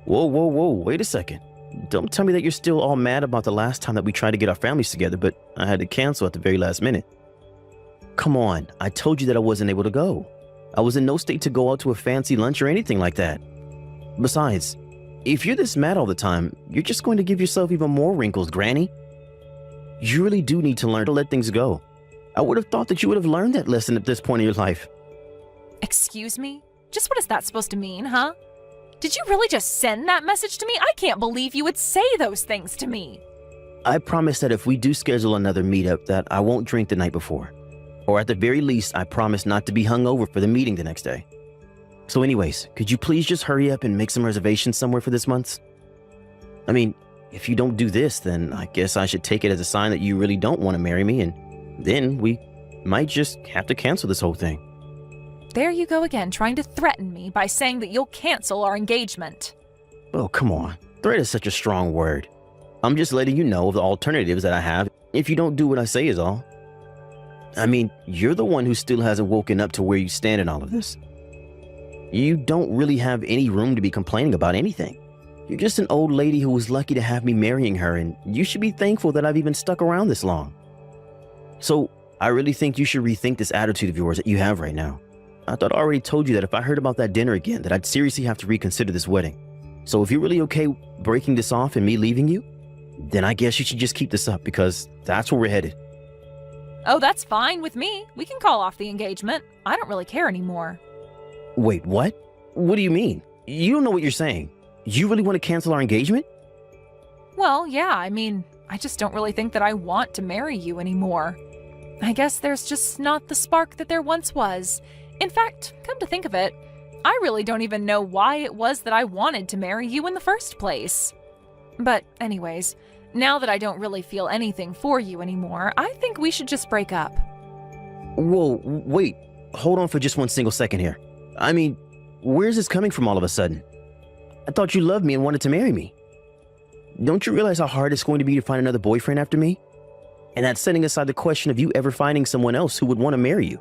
Whoa, wait a second. Don't tell me that you're still all mad about the last time that we tried to get our families together, but I had to cancel at the very last minute. Come on, I told you that I wasn't able to go. I was in no state to go out to a fancy lunch or anything like that. Besides, if you're this mad all the time, you're just going to give yourself even more wrinkles, Granny. You really do need to learn to let things go. I would have thought that you would have learned that lesson at this point in your life. Excuse me? Just what is that supposed to mean, huh? Did you really just send that message to me? I can't believe you would say those things to me. I promise that if we do schedule another meetup that I won't drink the night before. Or at the very least, I promise not to be hungover for the meeting the next day. So anyways, could you please just hurry up and make some reservations somewhere for this month? I mean, if you don't do this, then I guess I should take it as a sign that you really don't want to marry me, and then we might just have to cancel this whole thing. There you go again, trying to threaten me by saying that you'll cancel our engagement. Oh, come on. Threat is such a strong word. I'm just letting you know of the alternatives that I have if you don't do what I say is all. I mean, you're the one who still hasn't woken up to where you stand in all of this. You don't really have any room to be complaining about anything. You're just an old lady who was lucky to have me marrying her, and you should be thankful that I've even stuck around this long. So, I really think you should rethink this attitude of yours that you have right now. I thought I already told you that if I heard about that dinner again, that I'd seriously have to reconsider this wedding. So if you're really okay breaking this off and me leaving you, then I guess you should just keep this up, because that's where we're headed. Oh, that's fine with me. We can call off the engagement. I don't really care anymore. Wait, what? What do you mean? You don't know what you're saying. You really want to cancel our engagement? Well, yeah, I just don't really think that I want to marry you anymore. I guess there's just not the spark that there once was. In fact, come to think of it, I really don't even know why it was that I wanted to marry you in the first place. But anyways, now that I don't really feel anything for you anymore, I think we should just break up. Whoa, wait. Hold on for just one single second here. Where's this coming from all of a sudden? I thought you loved me and wanted to marry me. Don't you realize how hard it's going to be to find another boyfriend after me? And that's setting aside the question of you ever finding someone else who would want to marry you.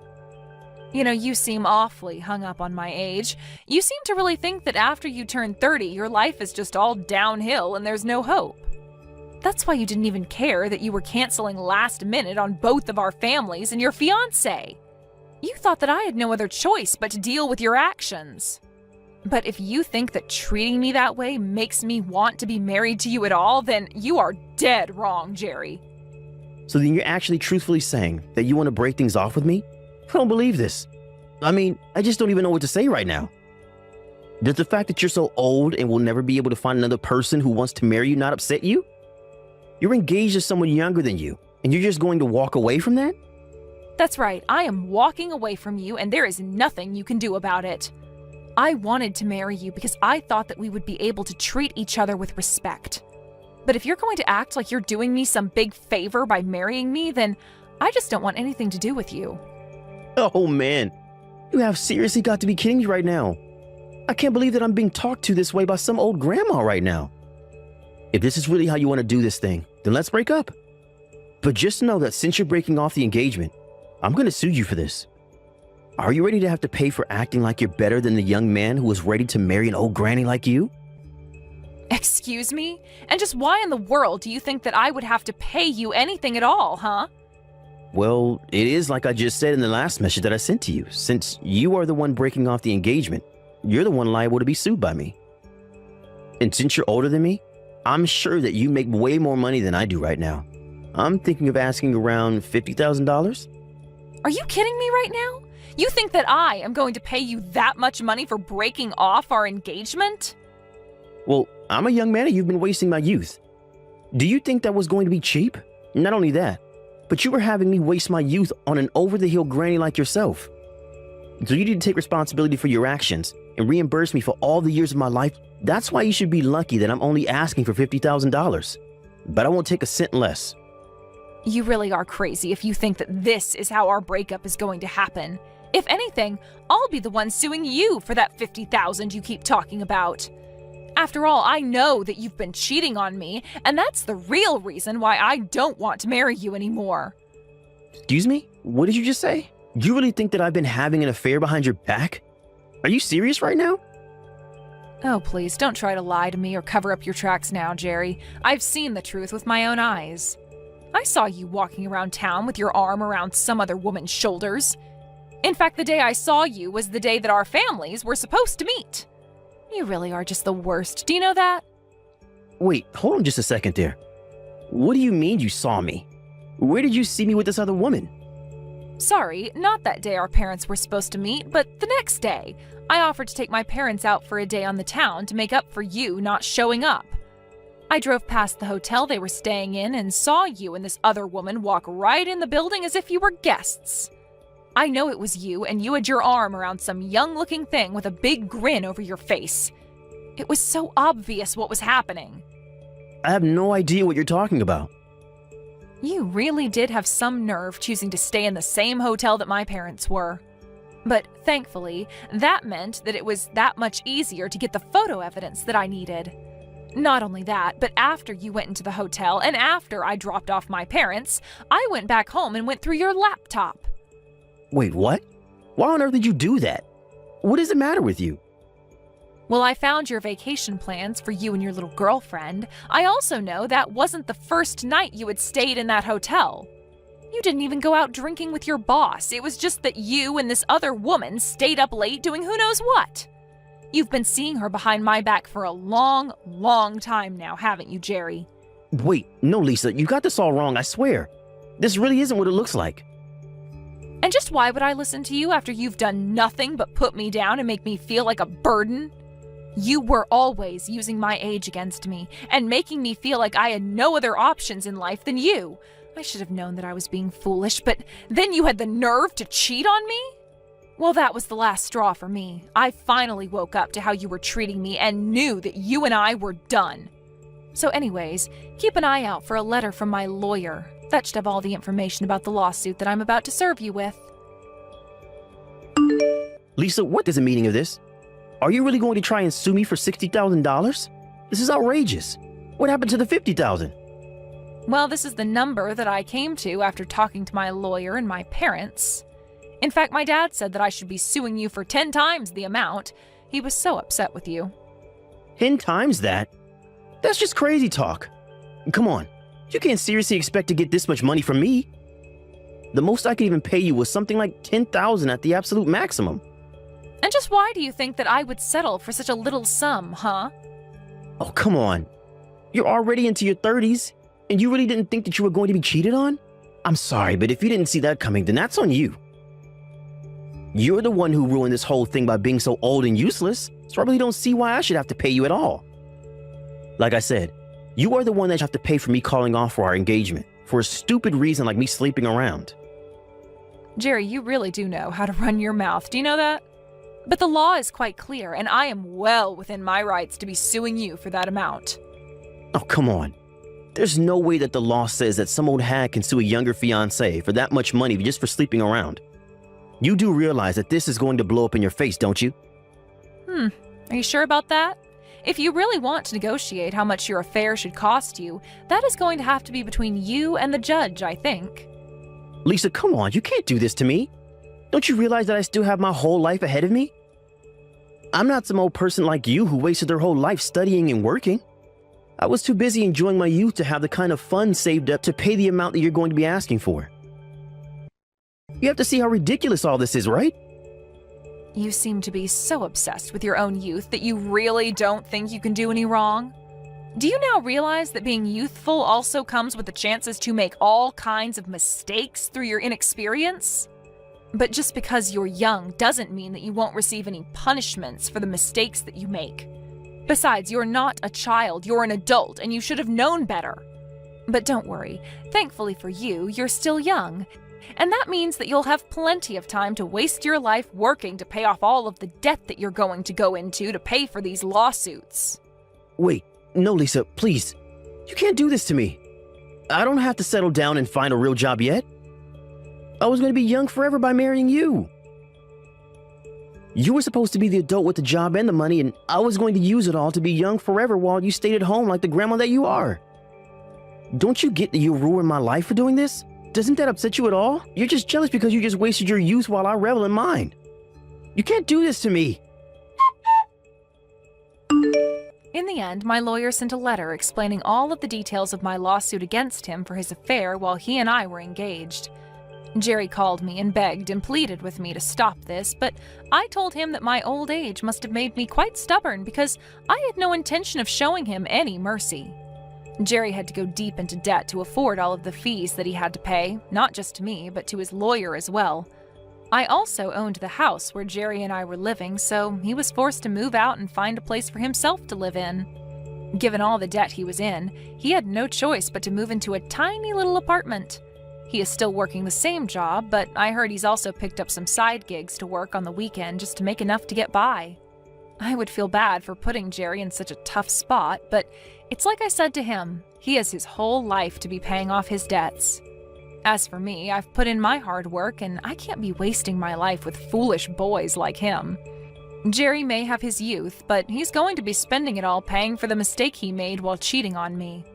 You know, you seem awfully hung up on my age. You seem to really think that after you turn 30, your life is just all downhill and there's no hope. That's why you didn't even care that you were canceling last minute on both of our families and your fiancé. You thought that I had no other choice but to deal with your actions. But if you think that treating me that way makes me want to be married to you at all, then you are dead wrong, Jerry. So then you're actually truthfully saying that you want to break things off with me? I don't believe this. I just don't even know what to say right now. Does the fact that you're so old and will never be able to find another person who wants to marry you not upset you? You're engaged to someone younger than you, and you're just going to walk away from that? That's right, I am walking away from you, and there is nothing you can do about it. I wanted to marry you because I thought that we would be able to treat each other with respect. But if you're going to act like you're doing me some big favor by marrying me, then I just don't want anything to do with you. Oh man, you have seriously got to be kidding me right now. I can't believe that I'm being talked to this way by some old grandma right now. If this is really how you want to do this thing, then let's break up. But just know that since you're breaking off the engagement, I'm going to sue you for this. Are you ready to have to pay for acting like you're better than the young man who was ready to marry an old granny like you? Excuse me? And just why in the world do you think that I would have to pay you anything at all, huh? Well, it is like I just said in the last message that I sent to you. Since you are the one breaking off the engagement, you're the one liable to be sued by me. And since you're older than me, I'm sure that you make way more money than I do right now. I'm thinking of asking around $50,000. Are you kidding me right now? You think that I am going to pay you that much money for breaking off our engagement? Well, I'm a young man and you've been wasting my youth. Do you think that was going to be cheap? Not only that, but you were having me waste my youth on an over-the-hill granny like yourself. So you need to take responsibility for your actions and reimburse me for all the years of my life. That's why you should be lucky that I'm only asking for $50,000. But I won't take a cent less. You really are crazy if you think that this is how our breakup is going to happen. If anything, I'll be the one suing you for that $50,000 you keep talking about. After all, I know that you've been cheating on me, and that's the real reason why I don't want to marry you anymore. Excuse me? What did you just say? You really think that I've been having an affair behind your back? Are you serious right now? Oh, please, don't try to lie to me or cover up your tracks now, Jerry. I've seen the truth with my own eyes. I saw you walking around town with your arm around some other woman's shoulders. In fact, the day I saw you was the day that our families were supposed to meet. You really are just the worst. Do you know that? Wait, hold on just a second there. What do you mean you saw me? Where did you see me with this other woman? Sorry, not that day our parents were supposed to meet, but the next day. I offered to take my parents out for a day on the town to make up for you not showing up. I drove past the hotel they were staying in and saw you and this other woman walk right in the building as if you were guests. I know it was you, and you had your arm around some young-looking thing with a big grin over your face. It was so obvious what was happening. I have no idea what you're talking about. You really did have some nerve choosing to stay in the same hotel that my parents were. But thankfully, that meant that it was that much easier to get the photo evidence that I needed. Not only that, but after you went into the hotel and after I dropped off my parents, I went back home and went through your laptop. Wait, what? Why on earth did you do that? What does it matter with you? Well, I found your vacation plans for you and your little girlfriend. I also know that wasn't the first night you had stayed in that hotel. You didn't even go out drinking with your boss. It was just that you and this other woman stayed up late doing who knows what. You've been seeing her behind my back for a long, long time now, haven't you, Jerry? Wait, no, Lisa, you got this all wrong, I swear. This really isn't what it looks like. And just why would I listen to you after you've done nothing but put me down and make me feel like a burden? You were always using my age against me and making me feel like I had no other options in life than you. I should have known that I was being foolish, but then you had the nerve to cheat on me? Well, that was the last straw for me. I finally woke up to how you were treating me and knew that you and I were done. So anyways, keep an eye out for a letter from my lawyer. That should have all the information about the lawsuit that I'm about to serve you with. Lisa, what is the meaning of this? Are you really going to try and sue me for $60,000? This is outrageous. What happened to the $50,000? Well, this is the number that I came to after talking to my lawyer and my parents. In fact, my dad said that I should be suing you for 10 times the amount. He was so upset with you. 10 times that? That's just crazy talk. Come on, you can't seriously expect to get this much money from me. The most I could even pay you was something like $10,000 at the absolute maximum. And just why do you think that I would settle for such a little sum, huh? Oh, come on. You're already into your 30s, and you really didn't think that you were going to be cheated on? I'm sorry, but if you didn't see that coming, then that's on you. You're the one who ruined this whole thing by being so old and useless, so I really don't see why I should have to pay you at all. Like I said, you are the one that should have to pay for me calling off for our engagement, for a stupid reason like me sleeping around. Jerry, you really do know how to run your mouth, do you know that? But the law is quite clear, and I am well within my rights to be suing you for that amount. Oh, come on. There's no way that the law says that some old hag can sue a younger fiancé for that much money just for sleeping around. You do realize that this is going to blow up in your face, don't you? Are you sure about that? If you really want to negotiate how much your affair should cost you, that is going to have to be between you and the judge, I think. Lisa, come on, you can't do this to me. Don't you realize that I still have my whole life ahead of me? I'm not some old person like you who wasted their whole life studying and working. I was too busy enjoying my youth to have the kind of funds saved up to pay the amount that you're going to be asking for. You have to see how ridiculous all this is, right? You seem to be so obsessed with your own youth that you really don't think you can do any wrong. Do you now realize that being youthful also comes with the chances to make all kinds of mistakes through your inexperience? But just because you're young doesn't mean that you won't receive any punishments for the mistakes that you make. Besides, you're not a child, you're an adult, and you should have known better. But don't worry, thankfully for you, you're still young. And that means that you'll have plenty of time to waste your life working to pay off all of the debt that you're going to go into to pay for these lawsuits. Wait, no, Lisa, please. You can't do this to me. I don't have to settle down and find a real job yet. I was going to be young forever by marrying you. You were supposed to be the adult with the job and the money, and I was going to use it all to be young forever while you stayed at home like the grandma that you are. Don't you get that you ruined my life for doing this? Doesn't that upset you at all? You're just jealous because you just wasted your youth while I revel in mine. You can't do this to me. In the end, my lawyer sent a letter explaining all of the details of my lawsuit against him for his affair while he and I were engaged. Jerry called me and begged and pleaded with me to stop this, but I told him that my old age must have made me quite stubborn because I had no intention of showing him any mercy. Jerry had to go deep into debt to afford all of the fees that he had to pay, not just to me, but to his lawyer as well. I also owned the house where Jerry and I were living, so he was forced to move out and find a place for himself to live in. Given all the debt he was in, he had no choice but to move into a tiny little apartment. He is still working the same job, but I heard he's also picked up some side gigs to work on the weekend just to make enough to get by. I would feel bad for putting Jerry in such a tough spot, but it's like I said to him, he has his whole life to be paying off his debts. As for me, I've put in my hard work, and I can't be wasting my life with foolish boys like him. Jerry may have his youth, but he's going to be spending it all paying for the mistake he made while cheating on me.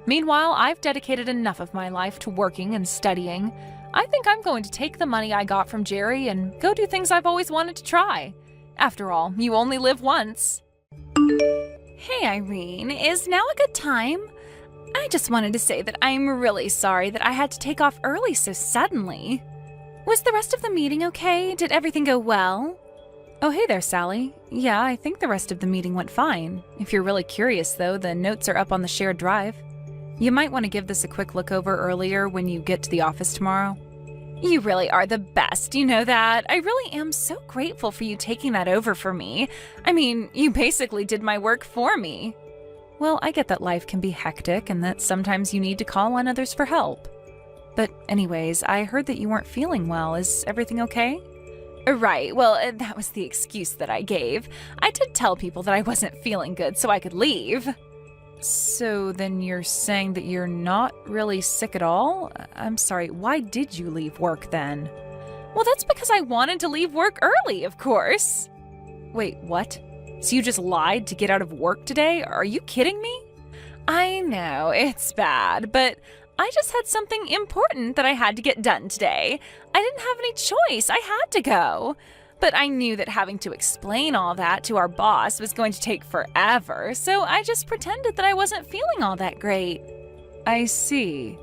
Meanwhile, I've dedicated enough of my life to working and studying. I think I'm going to take the money I got from Jerry and go do things I've always wanted to try. After all, you only live once. Hey Irene, is now a good time? I just wanted to say that I'm really sorry that I had to take off early so suddenly. Was the rest of the meeting okay? Did everything go well? Oh, hey there, Sally. Yeah, I think the rest of the meeting went fine. If you're really curious, though, the notes are up on the shared drive. You might want to give this a quick look over earlier when you get to the office tomorrow. You really are the best, you know that. I really am so grateful for you taking that over for me. I mean, you basically did my work for me. Well, I get that life can be hectic and that sometimes you need to call on others for help. But anyways, I heard that you weren't feeling well. Is everything okay? Right, well, that was the excuse that I gave. I did tell people that I wasn't feeling good so I could leave. So then you're saying that you're not really sick at all? I'm sorry, why did you leave work then? Well, that's because I wanted to leave work early, of course. Wait, what? So you just lied to get out of work today? Are you kidding me? I know, it's bad, but I just had something important that I had to get done today. I didn't have any choice. I had to go. But I knew that having to explain all that to our boss was going to take forever, so I just pretended that I wasn't feeling all that great. I see.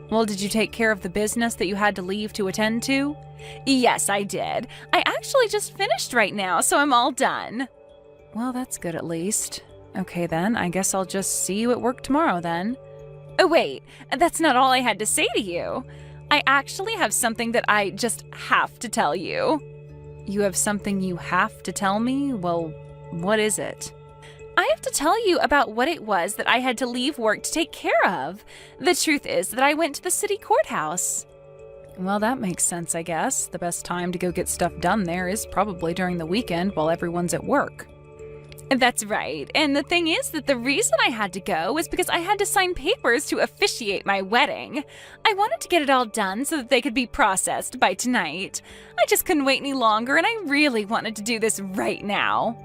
Well, did you take care of the business that you had to leave to attend to? Yes, I did. I actually just finished right now, so I'm all done. Well, that's good at least. Okay then, I guess I'll just see you at work tomorrow then. Oh wait, that's not all I had to say to you. I actually have something that I just have to tell you. You have something you have to tell me? Well, what is it? I have to tell you about what it was that I had to leave work to take care of. The truth is that I went to the city courthouse. Well, that makes sense, I guess. The best time to go get stuff done there is probably during the weekend while everyone's at work. That's right. And the thing is that the reason I had to go was because I had to sign papers to officiate my wedding. I wanted to get it all done so that they could be processed by tonight. I just couldn't wait any longer, and I really wanted to do this right now.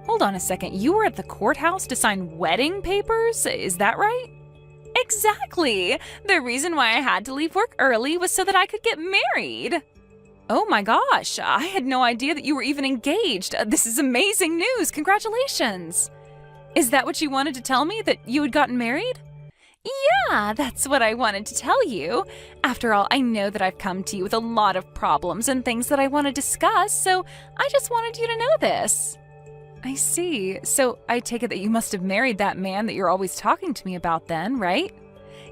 Hold on a second. You were at the courthouse to sign wedding papers? Is that right? Exactly. The reason why I had to leave work early was so that I could get married. Oh my gosh, I had no idea that you were even engaged. This is amazing news. Congratulations. Is that what you wanted to tell me, that you had gotten married? Yeah, that's what I wanted to tell you. After all, I know that I've come to you with a lot of problems and things that I want to discuss, so I just wanted you to know this. I see. So I take it that you must have married that man that you're always talking to me about then, right?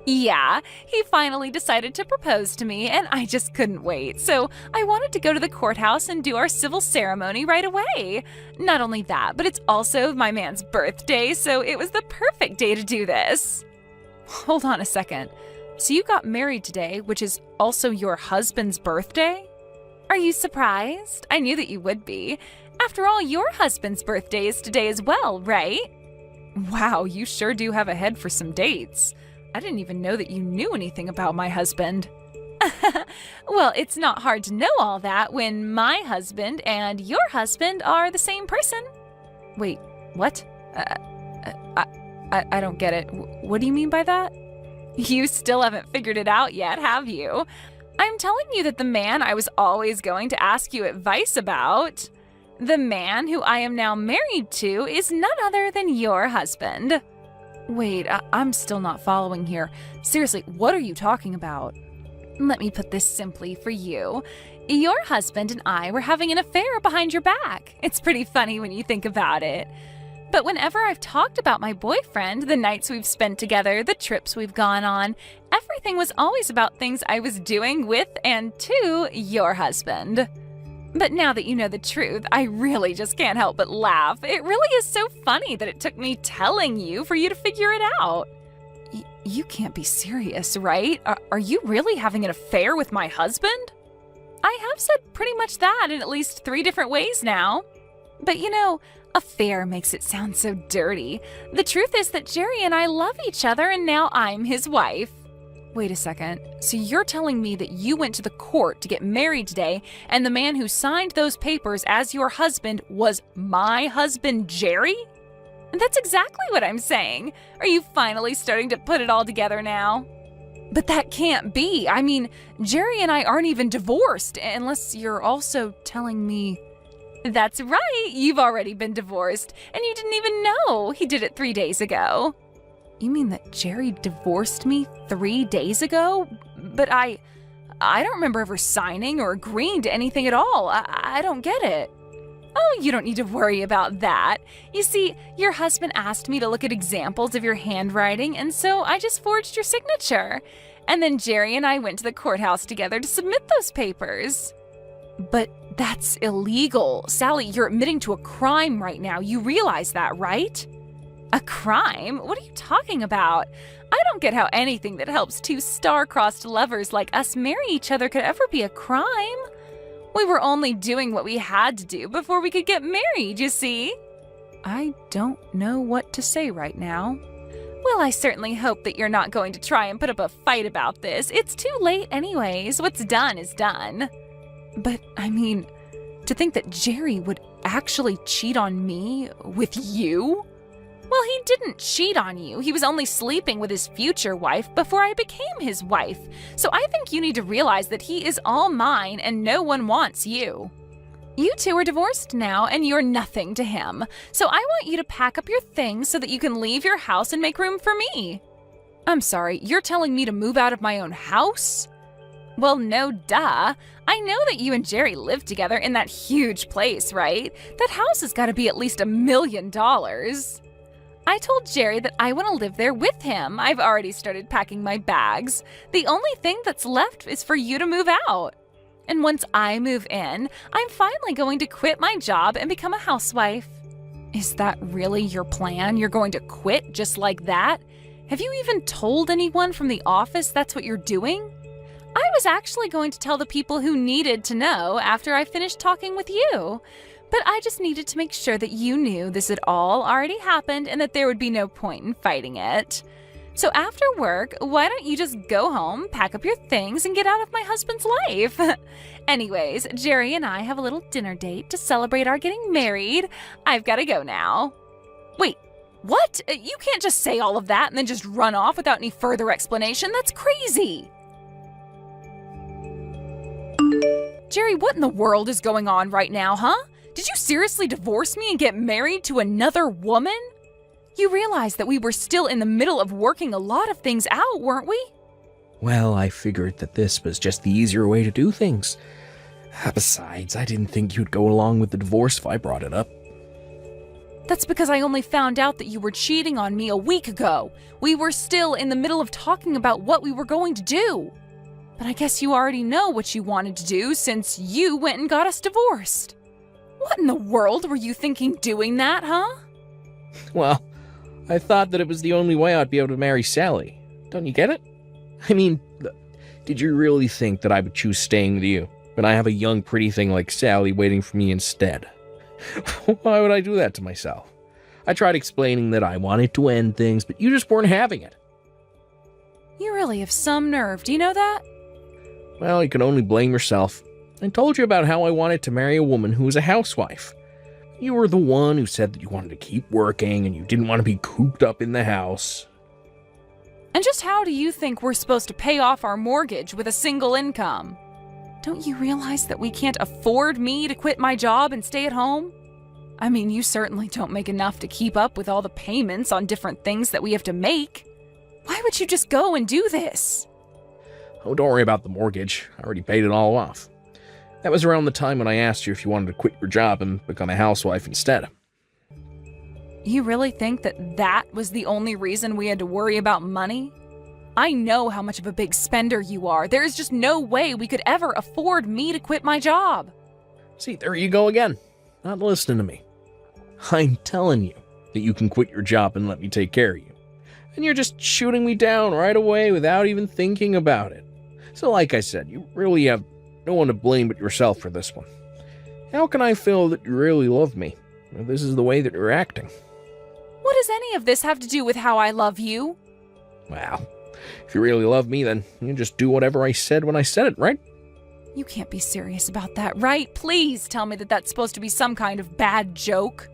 Yeah, he finally decided to propose to me, and I just couldn't wait. So I wanted to go to the courthouse and do our civil ceremony right away. Not only that, but it's also my man's birthday, so it was the perfect day to do this. Hold on a second. So you got married today, which is also your husband's birthday? Are you surprised? I knew that you would be. After all, your husband's birthday is today as well, right? Wow, you sure do have a head for some dates. I didn't even know that you knew anything about my husband. Well, it's not hard to know all that when my husband and your husband are the same person. Wait, what? I don't get it. What do you mean by that? You still haven't figured it out yet, have you? I'm telling you that the man I was always going to ask you advice about, the man who I am now married to, is none other than your husband. Wait, I'm still not following here. Seriously, what are you talking about? Let me put this simply for you. Your husband and I were having an affair behind your back. It's pretty funny when you think about it. But whenever I've talked about my boyfriend, the nights we've spent together, the trips we've gone on, everything was always about things I was doing with and to your husband. But now that you know the truth, I really just can't help but laugh. It really is so funny that it took me telling you for you to figure it out. You can't be serious, right? Are you really having an affair with my husband? I have said pretty much that in at least 3 different ways now. But you know, affair makes it sound so dirty. The truth is that Jerry and I love each other, and now I'm his wife. Wait a second. So you're telling me that you went to the court to get married today, and the man who signed those papers as your husband was my husband, Jerry? That's exactly what I'm saying. Are you finally starting to put it all together now? But that can't be. I mean, Jerry and I aren't even divorced, unless you're also telling me... That's right, you've already been divorced, and you didn't even know he did it 3 days ago. You mean that Jerry divorced me 3 days ago? But I don't remember ever signing or agreeing to anything at all. I don't get it. Oh, you don't need to worry about that. You see, your husband asked me to look at examples of your handwriting, and so I just forged your signature. And then Jerry and I went to the courthouse together to submit those papers. But that's illegal. Sally, you're admitting to a crime right now. You realize that, right? A crime? What are you talking about? I don't get how anything that helps two star-crossed lovers like us marry each other could ever be a crime. We were only doing what we had to do before we could get married, you see? I don't know what to say right now. Well, I certainly hope that you're not going to try and put up a fight about this. It's too late anyways. What's done is done. But, I mean, to think that Jerry would actually cheat on me with you? Well, he didn't cheat on you. He was only sleeping with his future wife before I became his wife. So I think you need to realize that he is all mine and no one wants you. You two are divorced now and you're nothing to him. So I want you to pack up your things so that you can leave your house and make room for me. I'm sorry, you're telling me to move out of my own house? Well, no duh. I know that you and Jerry live together in that huge place, right? That house has got to be at least $1 million. I told Jerry that I want to live there with him. I've already started packing my bags. The only thing that's left is for you to move out. And once I move in, I'm finally going to quit my job and become a housewife. Is that really your plan? You're going to quit just like that? Have you even told anyone from the office that's what you're doing? I was actually going to tell the people who needed to know after I finished talking with you. But I just needed to make sure that you knew this had all already happened and that there would be no point in fighting it. So after work, why don't you just go home, pack up your things, and get out of my husband's life? Anyways, Jerry and I have a little dinner date to celebrate our getting married. I've got to go now. Wait, what? You can't just say all of that and then just run off without any further explanation. That's crazy. Jerry, what in the world is going on right now, huh? Did you seriously divorce me and get married to another woman? You realize that we were still in the middle of working a lot of things out, weren't we? Well, I figured that this was just the easier way to do things. Besides, I didn't think you'd go along with the divorce if I brought it up. That's because I only found out that you were cheating on me a week ago. We were still in the middle of talking about what we were going to do. But I guess you already know what you wanted to do since you went and got us divorced. What in the world were you thinking doing that, huh? Well, I thought that it was the only way I'd be able to marry Sally. Don't you get it? I mean, did you really think that I would choose staying with you when I have a young, pretty thing like Sally waiting for me instead? Why would I do that to myself? I tried explaining that I wanted to end things, but you just weren't having it. You really have some nerve, do you know that? Well, you can only blame yourself. I told you about how I wanted to marry a woman who was a housewife. You were the one who said that you wanted to keep working and you didn't want to be cooped up in the house. And just how do you think we're supposed to pay off our mortgage with a single income? Don't you realize that we can't afford me to quit my job and stay at home? I mean, you certainly don't make enough to keep up with all the payments on different things that we have to make. Why would you just go and do this? Oh, don't worry about the mortgage. I already paid it all off. That was around the time when I asked you if you wanted to quit your job and become a housewife instead. You really think that that was the only reason we had to worry about money? I know how much of a big spender you are. There is just no way we could ever afford me to quit my job. See, there you go again. Not listening to me. I'm telling you that you can quit your job and let me take care of you. And you're just shooting me down right away without even thinking about it. So like I said, you really have no one to blame but yourself for this one. How can I feel that you really love me if this is the way that you're acting? What does any of this have to do with how I love you? Well, if you really love me, then you just do whatever I said when I said it, right? You can't be serious about that, right? Please tell me that that's supposed to be some kind of bad joke.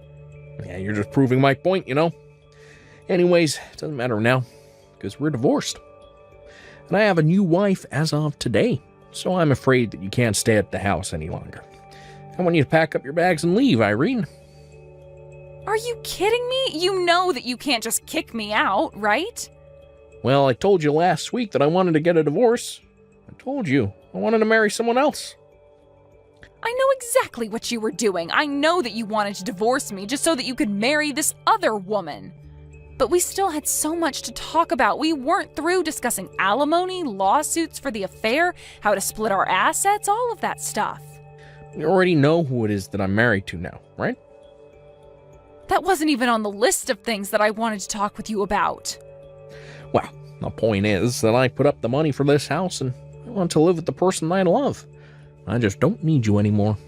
Yeah, you're just proving my point, you know? Anyways, it doesn't matter now, because we're divorced. And I have a new wife as of today, so I'm afraid that you can't stay at the house any longer. I want you to pack up your bags and leave, Irene. Are you kidding me? You know that you can't just kick me out, right? Well, I told you last week that I wanted to get a divorce. I told you I wanted to marry someone else. I know exactly what you were doing. I know that you wanted to divorce me just so that you could marry this other woman. But we still had so much to talk about. We weren't through discussing alimony, lawsuits for the affair, how to split our assets, all of that stuff. You already know who it is that I'm married to now, right? That wasn't even on the list of things that I wanted to talk with you about. Well, the point is that I put up the money for this house and I want to live with the person I love. I just don't need you anymore.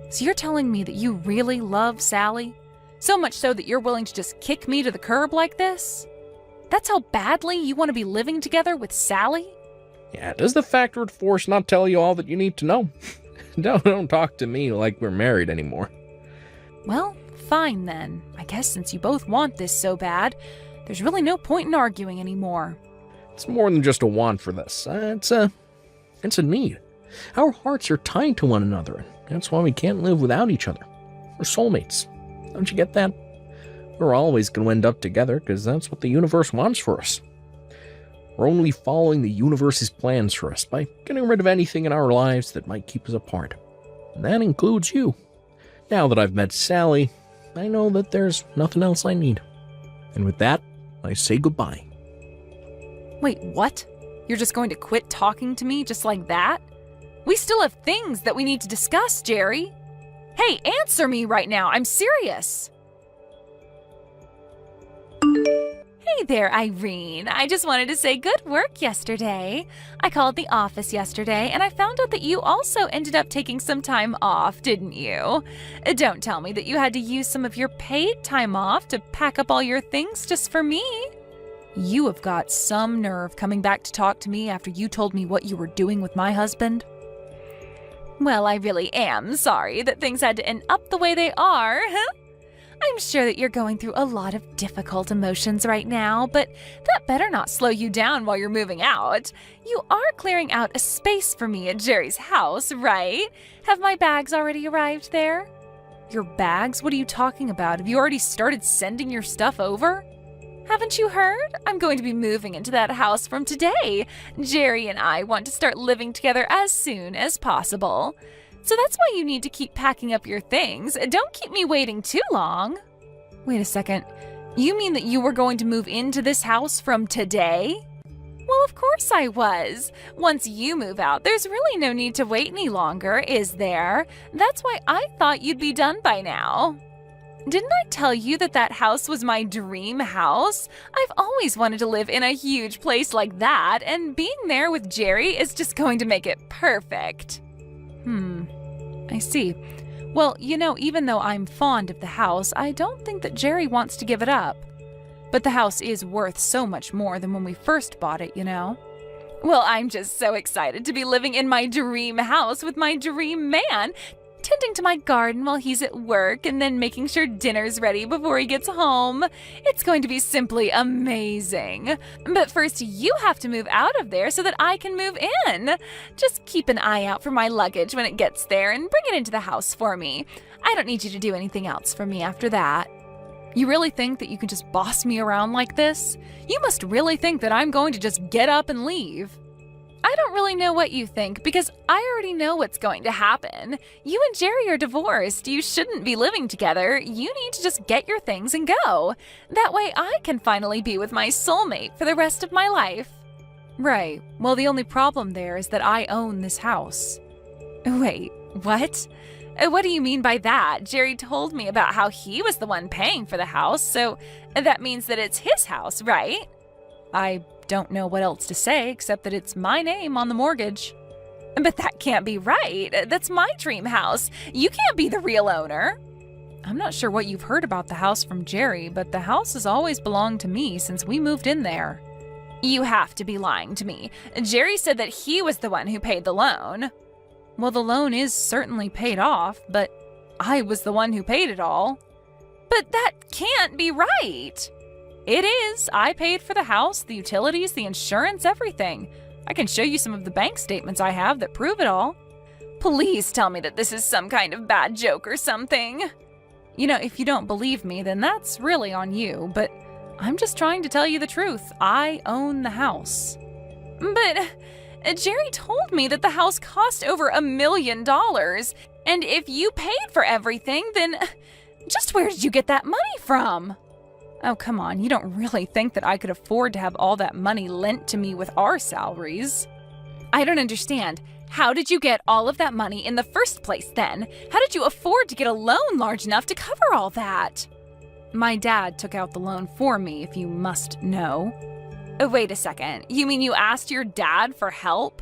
So you're telling me that you really love Sally? So much so that you're willing to just kick me to the curb like this? That's how badly you want to be living together with Sally? Yeah, does the factor of divorce not tell you all that you need to know? Don't talk to me like we're married anymore. Well, fine then. I guess since you both want this so bad, there's really no point in arguing anymore. It's more than just a want for this. It's a need. Our hearts are tied to one another, and that's why we can't live without each other. We're soulmates. Don't you get that? We're always going to end up together because that's what the universe wants for us. We're only following the universe's plans for us by getting rid of anything in our lives that might keep us apart. And that includes you. Now that I've met Sally, I know that there's nothing else I need. And with that, I say goodbye. Wait, what? You're just going to quit talking to me just like that? We still have things that we need to discuss, Jerry. Hey, answer me right now. I'm serious. Hey there, Irene. I just wanted to say good work yesterday. I called the office yesterday and I found out that you also ended up taking some time off, didn't you? Don't tell me that you had to use some of your paid time off to pack up all your things just for me. You have got some nerve coming back to talk to me after you told me what you were doing with my husband. Well, I really am sorry that things had to end up the way they are. I'm sure that you're going through a lot of difficult emotions right now, but that better not slow you down while you're moving out. You are clearing out a space for me at Jerry's house, right? Have my bags already arrived there? Your bags? What are you talking about? Have you already started sending your stuff over? Haven't you heard? I'm going to be moving into that house from today. Jerry and I want to start living together as soon as possible. So that's why you need to keep packing up your things. Don't keep me waiting too long. Wait a second. You mean that you were going to move into this house from today? Well, of course I was. Once you move out, there's really no need to wait any longer, is there? That's why I thought you'd be done by now. Didn't I tell you that that house was my dream house? I've always wanted to live in a huge place like that, and being there with Jerry is just going to make it perfect. I see. Well, you know, even though I'm fond of the house, I don't think that Jerry wants to give it up. But the house is worth so much more than when we first bought it, you know? Well, I'm just so excited to be living in my dream house with my dream man, tending to my garden while he's at work and then making sure dinner's ready before he gets home. It's going to be simply amazing. But first, you have to move out of there so that I can move in. Just keep an eye out for my luggage when it gets there and bring it into the house for me. I don't need you to do anything else for me after that. You really think that you can just boss me around like this? You must really think that I'm going to just get up and leave. I don't really know what you think because I already know what's going to happen. You and Jerry are divorced. You shouldn't be living together. You need to just get your things and go. That way I can finally be with my soulmate for the rest of my life. Right. Well, the only problem there is that I own this house. Wait, what? What do you mean by that? Jerry told me about how he was the one paying for the house, so that means that it's his house, right? I don't know what else to say except that it's my name on the mortgage. But that can't be right. That's my dream house. You can't be the real owner. I'm not sure what you've heard about the house from Jerry, but the house has always belonged to me since we moved in there. You have to be lying to me. Jerry said that he was the one who paid the loan. Well, the loan is certainly paid off, but I was the one who paid it all. But that can't be right. It is. I paid for the house, the utilities, the insurance, everything. I can show you some of the bank statements I have that prove it all. Please tell me that this is some kind of bad joke or something. You know, if you don't believe me, then that's really on you, but I'm just trying to tell you the truth. I own the house. But Jerry told me that the house cost over $1 million, and if you paid for everything, then just where did you get that money from? Oh, come on, you don't really think that I could afford to have all that money lent to me with our salaries? I don't understand. How did you get all of that money in the first place then? How did you afford to get a loan large enough to cover all that? My dad took out the loan for me, if you must know. Oh, wait a second. You mean you asked your dad for help?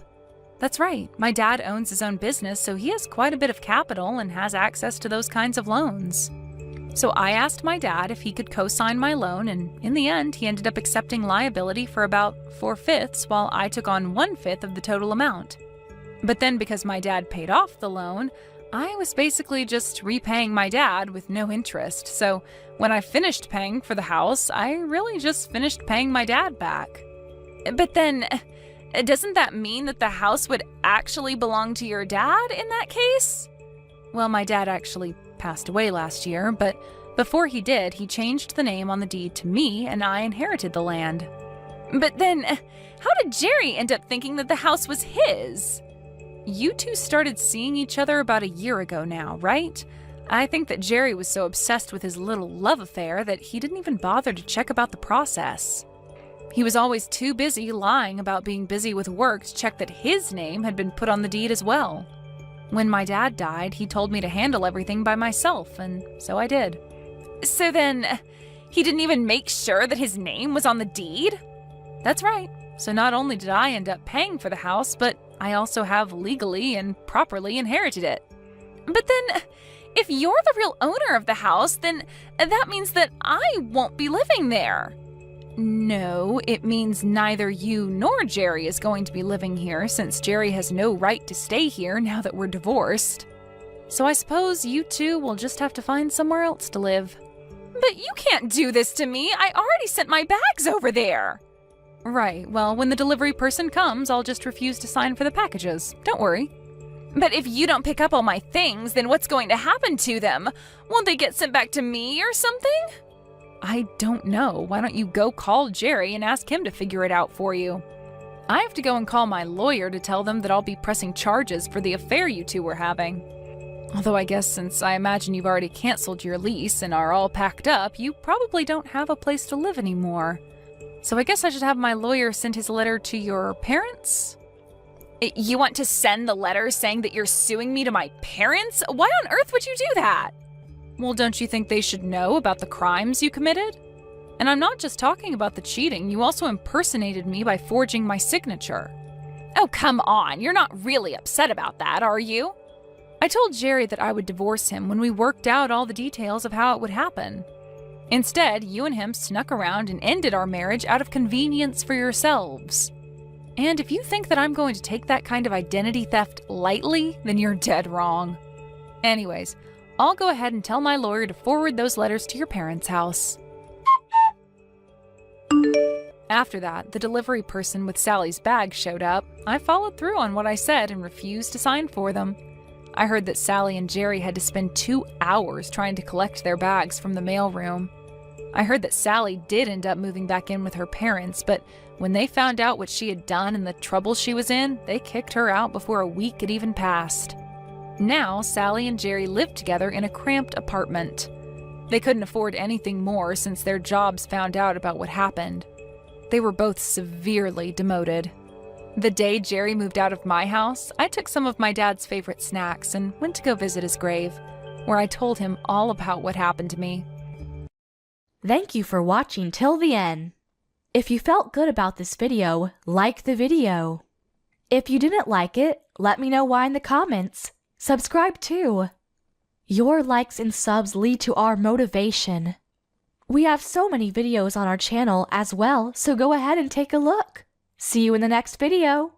That's right. My dad owns his own business, so he has quite a bit of capital and has access to those kinds of loans. So I asked my dad if he could co-sign my loan, and in the end, he ended up accepting liability for about 4/5, while I took on 1/5 of the total amount. But then because my dad paid off the loan, I was basically just repaying my dad with no interest. So when I finished paying for the house, I really just finished paying my dad back. But then, doesn't that mean that the house would actually belong to your dad in that case? Well, my dad actually passed away last year, but before he did, he changed the name on the deed to me and I inherited the land. But then, how did Jerry end up thinking that the house was his? You two started seeing each other about a year ago now, right? I think that Jerry was so obsessed with his little love affair that he didn't even bother to check about the process. He was always too busy lying about being busy with work to check that his name had been put on the deed as well. When my dad died, he told me to handle everything by myself, and so I did. So then, he didn't even make sure that his name was on the deed? That's right. So not only did I end up paying for the house, but I also have legally and properly inherited it. But then, if you're the real owner of the house, then that means that I won't be living there. No, it means neither you nor Jerry is going to be living here, since Jerry has no right to stay here now that we're divorced. So I suppose you two will just have to find somewhere else to live. But you can't do this to me. I already sent my bags over there. Right, well, when the delivery person comes, I'll just refuse to sign for the packages. Don't worry. But if you don't pick up all my things, then what's going to happen to them? Won't they get sent back to me or something? I don't know. Why don't you go call Jerry and ask him to figure it out for you? I have to go and call my lawyer to tell them that I'll be pressing charges for the affair you two were having. Although I guess since I imagine you've already canceled your lease and are all packed up, you probably don't have a place to live anymore. So I guess I should have my lawyer send his letter to your parents? You want to send the letter saying that you're suing me to my parents? Why on earth would you do that? Well, don't you think they should know about the crimes you committed? And I'm not just talking about the cheating, you also impersonated me by forging my signature. Oh, come on, you're not really upset about that, are you? I told Jerry that I would divorce him when we worked out all the details of how it would happen. Instead, you and him snuck around and ended our marriage out of convenience for yourselves. And if you think that I'm going to take that kind of identity theft lightly, then you're dead wrong. Anyways, I'll go ahead and tell my lawyer to forward those letters to your parents' house. After that, the delivery person with Sally's bag showed up. I followed through on what I said and refused to sign for them. I heard that Sally and Jerry had to spend 2 hours trying to collect their bags from the mailroom. I heard that Sally did end up moving back in with her parents, but when they found out what she had done and the trouble she was in, they kicked her out before a week had even passed. Now, Sally and Jerry lived together in a cramped apartment. They couldn't afford anything more since their jobs found out about what happened. They were both severely demoted. The day Jerry moved out of my house, I took some of my dad's favorite snacks and went to go visit his grave, where I told him all about what happened to me. Thank you for watching till the end. If you felt good about this video, like the video. If you didn't like it, let me know why in the comments. Subscribe too. Your likes and subs lead to our motivation. We have so many videos on our channel as well, so go ahead and take a look. See you in the next video.